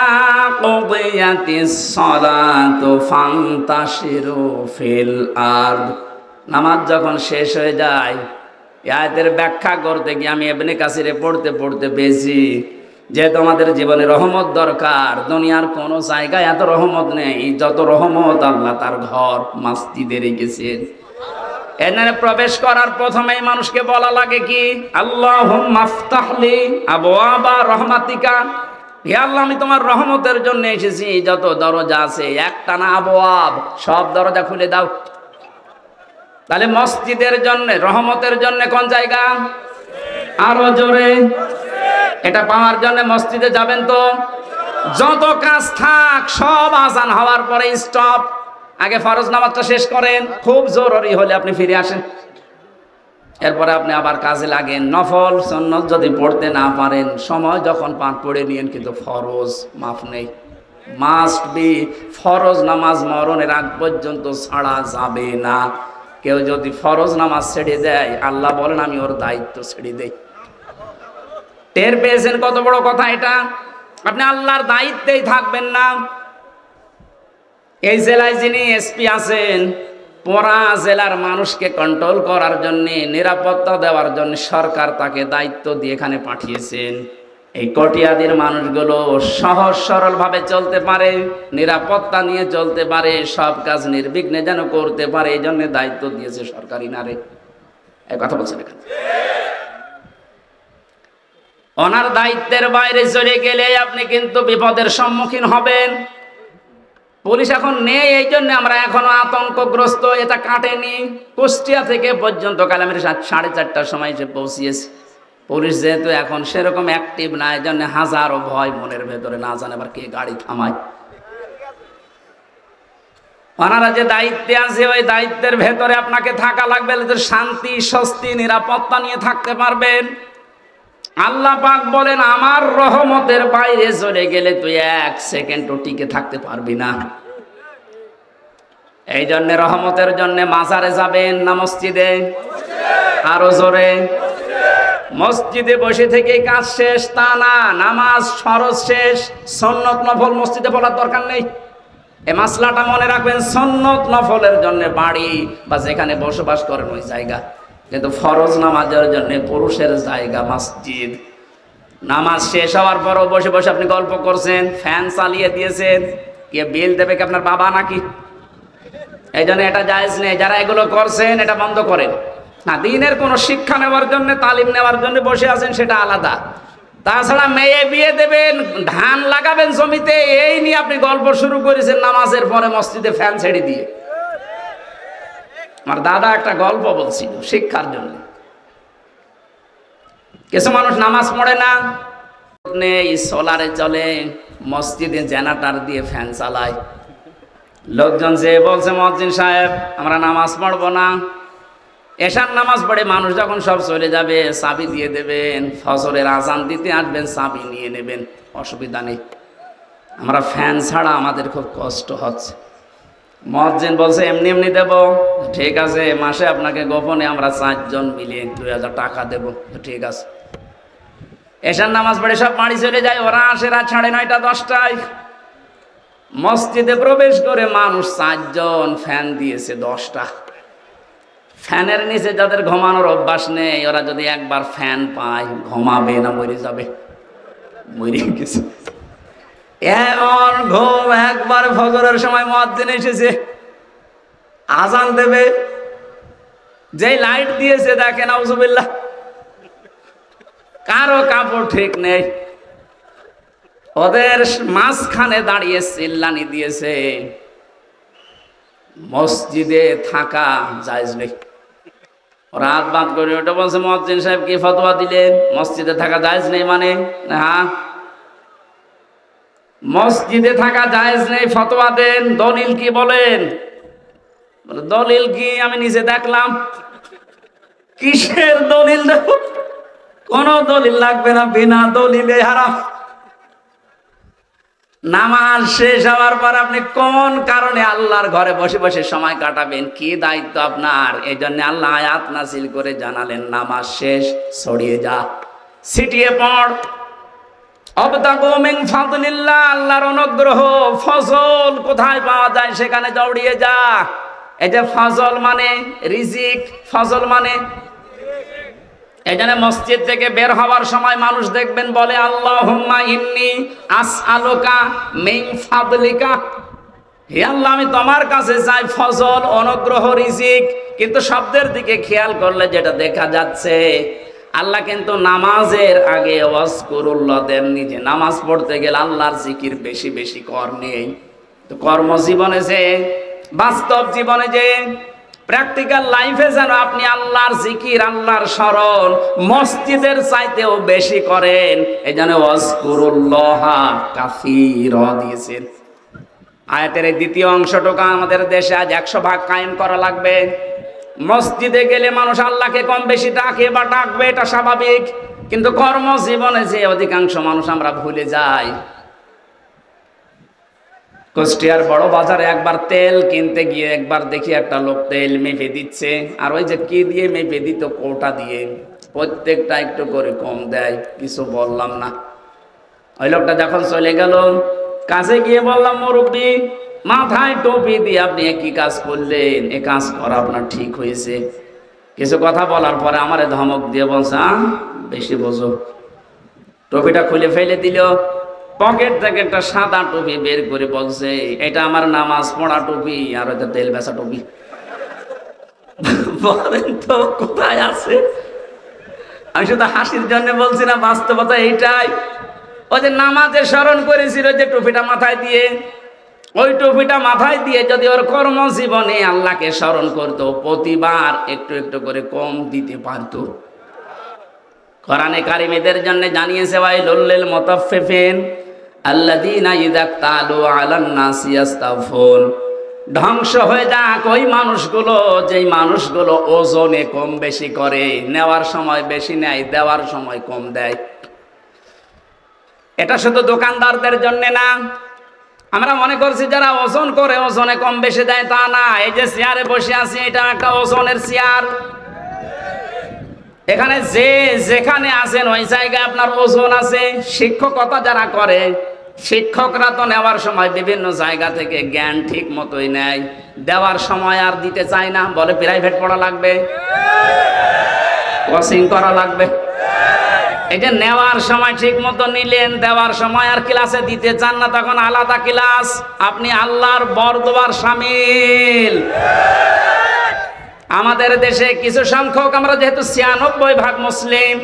Speaker 1: কুদিয়াতিস সালাতু ফান্তাশিরু ফিল আরদ। নামাজ যখন শেষ হয়ে যায়, এই আয়াতের ব্যাখ্যা করতে গিয়ে আমি ইবনে কাসিরে পড়তে পড়তে পেয়েছি যে তোমাদের জীবনে রহমত দরকার। দুনিয়ার কোনো জায়গায় এত রহমত নেই যত রহমত আল্লাহ তার ঘর মসজিদে রেখেছেন। এখানে প্রবেশ করার প্রথমেই মানুষকে বলা লাগে কি? আল্লাহুম্মা আফতাহলি আবওয়াবা রহমাতিকা। হে আল্লাহ, আমি তোমার রহমতের জন্য এসেছি, যত দরজা আছে একটা না আবওয়াব, সব দরজা খুলে দাও। তাহলে মসজিদের জন্য, রহমতের জন্য কোন জায়গা? আরো জোরে। এটা পাওয়ার জন্য মসজিদে যাবেন তো? যত কাজ থাক সব আজান হওয়ার পরে স্টপ। আগে ফরজ নামাজটা শেষ করেন, খুব জরুরি হলে আপনি ফিরে আসেন, এরপরে আপনি আবার কাজে লাগেন। নফল সুন্নত যদি পড়তে না পারেন, সময় যখন পান পড়ে নিয়েন, কিন্তু ফরজ মাফ নেই। মাস্ট বি ফরজ নামাজ মরণের আগ পর্যন্ত ছাড়া যাবে না। কেউ যদি ফরজ নামাজ ছেড়ে দেয়, আল্লাহ বলেন আমি ওর দায়িত্ব ছেড়ে দেই। টের পেয়েছেন কত বড় কথা এটা? আপনি আল্লাহর দায়িত্বেই থাকবেন না। এই জেলায় যিনি এসপি আছেন, পুরা জেলার মানুষকে কন্ট্রোল করার জন্য, নিরাপত্তা দেওয়ার জন্য সরকার তাকে দায়িত্ব দিয়ে এখানে পাঠিয়েছেন। এই কটিয়াদির মানুষগুলো সহজ সরল ভাবে চলতে পারে, নিরাপত্তা নিয়ে চলতে পারে, সব কাজ নির্বিঘ্নে যেন করতে পারে, এই জন্য দায়িত্ব দিয়েছে সরকারি নারে। এই কথা বলছেন এখানে। ওনার দায়িত্বের বাইরে চলে গেলে আপনি কিন্তু বিপদের সম্মুখীন হবেন। পুলিশ এখন নেই, এই জন্য আমরা এখনো আতঙ্কগ্রস্ত। এটা কাটেনি। কুষ্টিয়া থেকে পর্যন্ত কাল আমি 4:30টার সময় এসে পৌঁছিয়েছি। পুলিশ যেহেতু এখন সেরকম অ্যাক্টিভ না, এই জন্য হাজারো ভয় মনের ভেতরে, না জানে আবার কে গাড়ি থামায়। ওনারা যে দায়িত্বে আছে, ওই দায়িত্বের ভেতরে আপনাকে থাকা লাগবে, শান্তি স্বস্তি নিরাপত্তা নিয়ে থাকতে পারবেন। আল্লাহ পাক বলেন আমার রহমতের বাইরে চলে গেলে তুই 1 সেকেন্ডও টিকে থাকতে পারবি না। এই জন্য রহমতের জন্য মাজারে যাবেন না মসজিদে? আরো জোরে। মসজিদে বসে থেকে কাজ শেষ তা না, নামাজ ফরজ শেষ, সুন্নত নফল মসজিদে পড়ার দরকার নেই। এই মাসলাটা মনে রাখবেন, সুন্নত নফলের জন্য বাড়ি বা যেখানে বসবাস করেন ওই জায়গা, কিন্তু ফরজ নামাজের জন্য পুরুষের জায়গা মসজিদ। নামাজ শেষ হওয়ার পরও বসে বসে আপনি গল্প করছেন, ফ্যান চালিয়ে দিয়েছেন, কে বিল দেবে কি আপনার বাবা নাকি? এই জন্য এটা জায়েজ নেই। যারা এগুলো করছেন এটা বন্ধ করেন। না, দিনের কোনো শিক্ষা নেওয়ার জন্য, তালিম নেওয়ার জন্য বসে আছেন সেটা আলাদা। তাছাড়া মেয়ে বিয়ে দেবেন, ধান লাগাবেন জমিতে, এই নিয়ে আপনি গল্প শুরু করেছেন নামাজের পরে মসজিদে ফ্যান ছেড়ে দিয়ে। আমার দাদা একটা গল্প বলছিল শিক্ষার জন্য। কিছু মানুষ নামাজ পড়ে না, সোলারে চলে, মসজিদে জেনারেটর দিয়ে ফ্যান চালায়। লোকজন যে বলছে মুয়াজ্জিন সাহেব আমরা নামাজ পড়বো না, এশার নামাজ পড়ে মানুষ যখন সব চলে যাবে চাবি দিয়ে দেবেন, ফজরের আজান দিতে আসবেন চাবি নিয়ে নেবেন, অসুবিধা নেই, আমরা ফ্যান ছাড়া আমাদের খুব কষ্ট হচ্ছে। মুয়াজ্জিন বলছে এমনি এমনি দেব, ঠিক আছে, মাসে আপনাকে গোপনে আমরা 4 জন মিলে 2000 টাকা দেব, ঠিক আছে। এশার নামাজ পড়ে সব বাড়ি চলে যায়, ওরা আসে রাত 9:30 10টায়। মসজিদে প্রবেশ করে মানুষ 4 জন, ফ্যান দিয়েছে 10টা। ফ্যানের নিচে যাদের ঘুমানোর অভ্যাস নেই, ওরা যদি একবার ফ্যান পায় ঘুমাবে না মরে যাবে? মরে গেছে এমন ঘুম। একবার ফজরের সময় মুয়াজ্জিন এসেছে, আজান দেবে, যে লাইট দিয়েছে দেখেন নাউজুবিল্লাহ, কারো কাপড় ঠিক নেই, ওদের মাঝখানে দাঁড়িয়ে চিল্লানি দিয়েছে, মসজিদে থাকা জায়েজ নেই। রাত বাদ করে ওটা বলছে মুয়াজ্জিন সাহেব কি ফতোয়া দিলেন, মসজিদে থাকা জায়েজ নেই মানে? হ্যাঁ, মসজিদে থাকা জায়েজ নেই, ফতোয়া দেন, দলিল কি বলেন? দলিল কি? আমি নিজে দেখলাম। কিসের দলিল দেব? কোন দলিল লাগবে না, বিনা দলিলে হারাম। নামাজ শেষ হওয়ার পর আপনি কোন কারণে আল্লাহর ঘরে বসে বসে সময় কাটাবেন, কি দায়িত্ব আপনার? এই জন্য আল্লাহ আয়াত নাযিল করে জানালেন নামাজ শেষ, ছড়িয়ে যা, ছিটিয়ে পড়, অবতাগু মিন ফাদলিল্লাহ, আল্লাহর অনুগ্রহ, ফজল কোথায় পাওয়া যায় সেখানে দৌড়িয়ে যা। এই যে ফজল মানে রিজিক, ফজল মানে, এই জন্য মসজিদ থেকে বের হওয়ার সময় মানুষ দেখবেন বলে আল্লাহুম্মা ইন্নী আসআলুকা মিন ফাদলিকা, হে আল্লাহ আমি তোমার কাছে চাই ফজল, অনুগ্রহ, রিজিক। কিন্তু শব্দের দিকে খেয়াল করলে যেটা দেখা যাচ্ছে, আল্লাহ কিন্তু নামাজের আগে ওয়াজকুরুল্লাহ দেননি, যে নামাজ পড়তে গেলে আল্লাহর জিকির বেশি বেশি কর নেই। তো কর্মজীবনে যে, বাস্তব জীবনে যে, প্র্যাকটিক্যাল লাইফে যেন আপনি আল্লাহর জিকির, আল্লাহর স্মরণ মসজিদের চাইতেও বেশি করেন। এই জন্য ওয়াজকুরুল্লাহ কাসীরা দিয়েছেন। আয়াতের এই দ্বিতীয় অংশটুকু আমাদের দেশে আজ 100% কায়েম করা লাগবে। মসজিদে গেলে মানুষ আল্লাহকে কম বেশি ডাকে বা ডাকবে, এটা স্বাভাবিক, কিন্তু কর্মজীবনে যে অধিকাংশ মানুষ আমরা ভুলে যাই। কুষ্টিয়ার বড় বাজারে একবার তেল কিনতে গিয়ে একবার দেখি একটা লোক তেল মেপে দিচ্ছে, আর ওই যে কি দিয়ে মেপে দিত, কোটা দিয়ে, প্রত্যেকটা একটু করে কম দেয়, কিছু বললাম না। ওই লোকটা যখন চলে গেল, কাছে গিয়ে বললাম মুরব্বি, মাথায় টুপি দিয়ে আপনি একই কাজ করলেন, এ কাজ করা আপনার ঠিক হয়েছে? কিছু কথা বলার পরে আমারে ধমক দিয়ে বলছে বেশি বোঝো। টুপিটা খুলে ফেলে দিল, পকেট থেকে একটা সাদা টুপি বের করে বলছে এটা আমার নামাজ পড়া টুপি, আর ওইটা তেল বেচা টুপি। বলেন তো কোথায় আছে? আমি শুধু হাসির জন্য বলছি না, বাস্তবতা এইটাই। ওই যে নামাজে স্মরণ করেছিল যে টুপিটা মাথায় দিয়ে, ওই টুপিটা মাথায় দিয়ে যদি ওর কর্মজীবনে আল্লাহকে স্মরণ করতো, প্রতিবার একটু একটু করে কম দিতে পারতো। কোরআনে কারিমের জন্য জানিয়েছে ওয়াইলুল লিল মুতাফফিফিন আল্লাযীনা ইযা ক্তালু আলান নাসি ইস্তাফুন, ধ্বংস হয়ে যাক ওই মানুষগুলো, যেই মানুষগুলো ওজনে কম বেশি করে, নেওয়ার সময় বেশি নেয়, দেওয়ার সময় কম দেয়। এটা শুধু দোকানদারদের জন্য না। আমরা মনে করছি যারা ওজন করে ওজনে কম বেশি দেয়, তা না। এই যে চেয়ারে বসে আছি, এটা একটা ওজনের চেয়ার। এখানে যে যেখানে আছেন ওই জায়গায় আপনার ওজন আছে। শিক্ষকতা যারা করে, শিক্ষকরা তো নেওয়ার সময় বিভিন্ন জায়গা থেকে জ্ঞান ঠিক মতোই নেয়, দেওয়ার সময় আর দিতে চায় না, বলে প্রাইভেট পড়া লাগবে, কোচিং করা লাগবে। এই যে নেওয়ার সময় ঠিক মতো নিলেন, দেওয়ার সময় আর ক্লাসে দিতে চান না, তখন আলাদা ক্লাস, আপনি আল্লাহর বরদোয়ার শামিল। আমাদের দেশে কিছু সংখ্যক, আমরা যেহেতু 96% মুসলিম,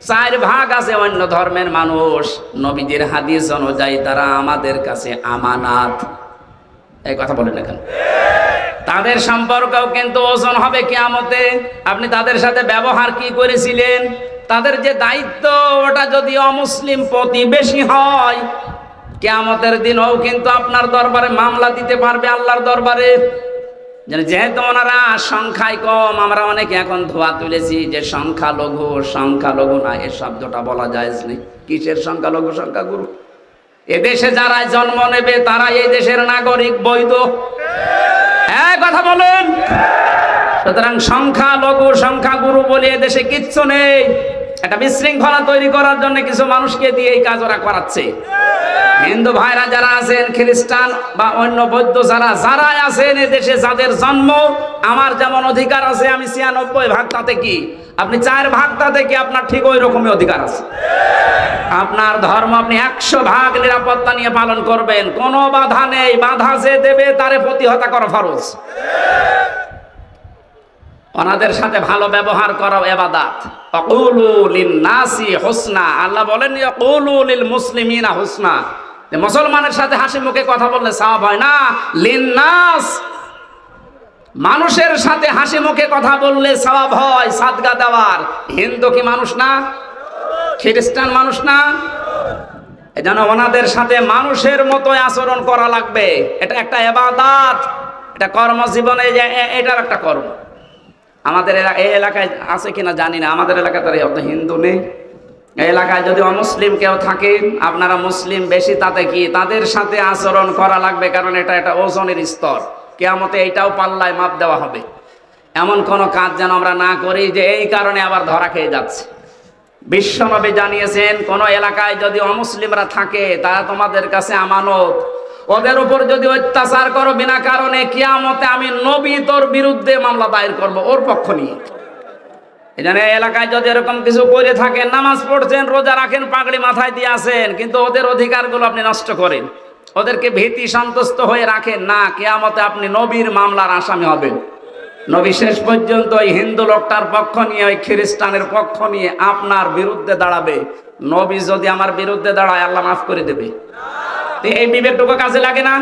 Speaker 1: 4% আছে অন্য ধর্মের মানুষ, নবীজির হাদিস অনুযায়ী তারা আমাদের কাছে আমানাত। এই কথা বলেন না কেন? তাদের সম্পর্কেও কিন্তু ওজন হবে কিয়ামতে। আপনি তাদের সাথে ব্যবহার কি করেছিলেন, তাদের যে দায়িত্ব, ওটা যদি অমুসলিম প্রতিবেশী হয়, কিয়ামতের দিনও কিন্তু আপনার দরবারে মামলা দিতে পারবে আল্লাহর দরবারে। যেহেতু ওনারা সংখ্যায় কম, আমরা অনেকে এখন ধোয়া তুলেছি যে সংখ্যালঘু, সংখ্যালঘু না, এ শব্দটা বলা যায় না। কিসের সংখ্যালঘু সংখ্যাগুরু? এদেশে যারা জন্ম নেবে তারা এই দেশের নাগরিক, বৈধ। হ্যাঁ, কথা বলেন। সুতরাং সংখ্যালঘু সংখ্যাগুরু বলে এদেশে কিচ্ছু নেই। একটা বিশৃঙ্খলা তৈরি করার জন্য কিছু মানুষকে দিয়ে এই কাজ ওরা করাচ্ছে। হিন্দু ভাইরা যারা আছেন, খ্রিস্টান বা অন্য বৌদ্ধ যারা আছেন এদেশে, যাদের জন্ম, আমার যেমন অধিকার আছে, আমি 96% তাতে কি, আপনি 4% তাতে কি, আপনার ঠিক ওই রকমই অধিকার আছে। আপনার ধর্ম আপনি 100% নিরাপত্তা নিয়ে পালন করবেন, কোনো বাধা নেই। বাধা যে দেবে তারে প্রতিহত করা ফরজ। ওনাদের সাথে ভালো ব্যবহার করা ইবাদত। আকুলু লিন-নাসি হুসনা, আল্লাহ বলেন আকুলু লিল মুসলিমিনা হুসনা। মুসলমানের সাথে হাসি মুখে কথা বললে সওয়াব হয় না, লিন-নাস, মানুষের সাথে হাসি মুখে কথা বললে সওয়াব হয় সাদকা দেওয়ার। হিন্দু কি মানুষ না? খ্রিস্টান মানুষ না? এজন্য ওনাদের সাথে মানুষের মতো আচরণ করা লাগবে। এটা একটা ইবাদত, এটা কর্মজীবনে এটার একটা কর্ম। আমাদের এই এলাকায় আছে কিনা জানি না, আমাদের এলাকায় তো অত হিন্দু নেই। এই এলাকায় যদি অমুসলিম কেউ থাকে, আপনারা মুসলিম বেশি, তাতে কি, তাদের সাথে আচরণ করা লাগবে, কারণ এটা একটা ওজনের স্তর। কিয়ামতে এইটাও পাল্লায় মাপ দেওয়া হবে। এমন কোনো কাজ যেন আমরা না করি যে এই কারণে আবার ধরা খেয়ে যাচ্ছে। বিশ্বনবী জানিয়েছেন, কোন এলাকায় যদি অমুসলিমরা থাকে তারা তোমাদের কাছে আমানত, ওদের উপর যদি অত্যাচার করো বিনা কারণে, কিয়ামতে আমি নবী তোর বিরুদ্ধে মামলা দায়ের করব ওর পক্ষ নিয়ে। এখানে এলাকায় যদি এরকম কিছু করে থাকেন, নামাজ পড়ছেন, রোজা রাখেন, পাগড়ি মাথায় দিয়ে আসেন, কিন্তু ওদের অধিকারগুলো আপনি নষ্ট করেন, ওদেরকে ভীতি সন্তুষ্ট হয়ে রাখেন না, কিয়ামতে আপনি নবীর মামলার আসামি হবেন। নবী শেষ পর্যন্ত ওই হিন্দু লোকটার পক্ষ নিয়ে, ওই খ্রিস্টানের পক্ষ নিয়ে আপনার বিরুদ্ধে দাঁড়াবে। নবী যদি আমার বিরুদ্ধে দাঁড়ায়, আল্লাহ মাফ করে দেবে। এই বিবেকটুকু কাজে লাগে না?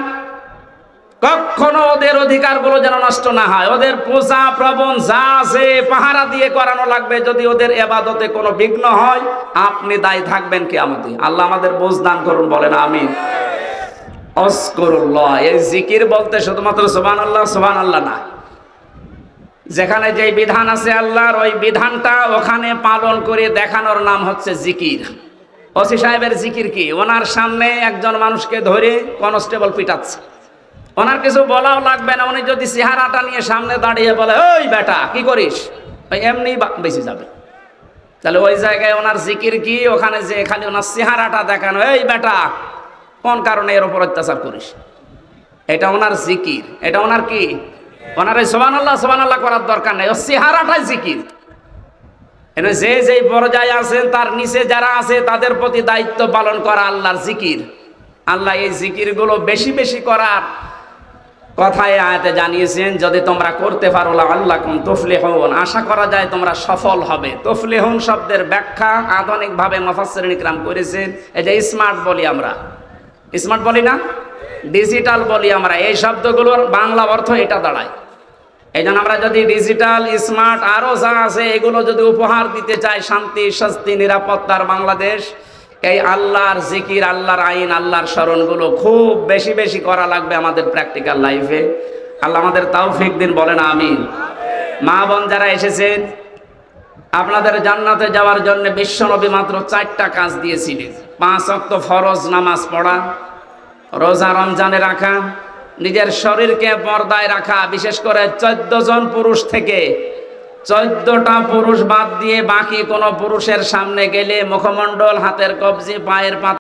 Speaker 1: কখনো ওদের অধিকারগুলো যেন নষ্ট না হয়। ওদের পূজা প্রবণ যা আছে পাহারা দিয়ে করানো লাগবে। যদি ওদের ইবাদতে কোনো বিঘ্ন হয়, আপনি দায়ী থাকবেন কিয়ামতে। আল্লাহ আমাদের বুঝ দান করুন, বলেন আমিন। আযকুরুল্লাহ, এই জিকির বলতে শুধুমাত্র সুবহানাল্লাহ সুবহানাল্লাহ না, যেখানে যে বিধান আছে আল্লাহর, ওই বিধানটা ওখানে পালন করে দেখানোর নাম হচ্ছে জিকির। ওসি সাহেবের জিকির কি? ওনার সামনে একজন মানুষকে ধরে কনস্টেবল পিটাচ্ছে, ওনার কিছু বলাও লাগবে না। উনি যদি চেহারাটা নিয়ে সামনে দাঁড়িয়ে বলে, ওই বেটা কি করিস, ওই এমনি বেঁচে যাবে। তাহলে ওই জায়গায় ওনার জিকির কি? ওখানে যে খালি ওনার চেহারাটা দেখানো, এই বেটা কোন কারণে এর উপর অত্যাচার করিস, এটা ওনার জিকির। এটা ওনার কি? ওনার এই সুবহানাল্লাহ সুবহানাল্লাহ করার দরকার নেই, ও চেহারাটাই জিকির। যে যেই পর্যায়ে আছেন তার নিচে যারা আছে তাদের প্রতি দায়িত্ব পালন করা আল্লাহর জিকির। আল্লাহ এই জিকিরগুলো বেশি বেশি করার কথায় আয়াতে জানিয়েছেন, যদি তোমরা করতে পারো লাআল্লাকুম তুফলিহুন, আশা করা যায় তোমরা সফল হবে। তুফলিহুন শব্দের ব্যাখ্যা আধুনিকভাবে মুফাসসিরিন ইকরাম করেছেন, এই যে স্মার্ট বলি আমরা, স্মার্ট বলি না, ডিজিটাল বলি আমরা, এই শব্দগুলোর বাংলা অর্থ এটা দাঁড়ায়। এই জন্য আমরা যদি ডিজিটাল, স্মার্ট আরও যা আছে এগুলো যদি উপহার দিতে চাই শান্তি, স্বস্তি, নিরাপত্তার বাংলাদেশ, এই আল্লাহর জিকির, আল্লাহর আইন, আল্লাহর স্মরণগুলো খুব বেশি বেশি করা লাগবে আমাদের প্র্যাকটিক্যাল লাইফে। আল্লাহ আমাদের তৌফিক দিন, বলেন আমিন। মা বোন যারা এসেছেন, আপনাদের জান্নাতে যাওয়ার জন্য বিশ্বনবী মাত্র 4টা কাজ দিয়েছিলেন। 5 ওয়াক্ত ফরজ নামাজ পড়া, রোজা রমজানে রাখা, নিজের শরীরকে পর্দায় রাখা, বিশেষ করে 14 জন পুরুষ থেকে 14টা পুরুষ বাদ দিয়ে বাকি কোনো পুরুষের সামনে গেলে মুখমণ্ডল, হাতের কবজি, পায়ের পাতা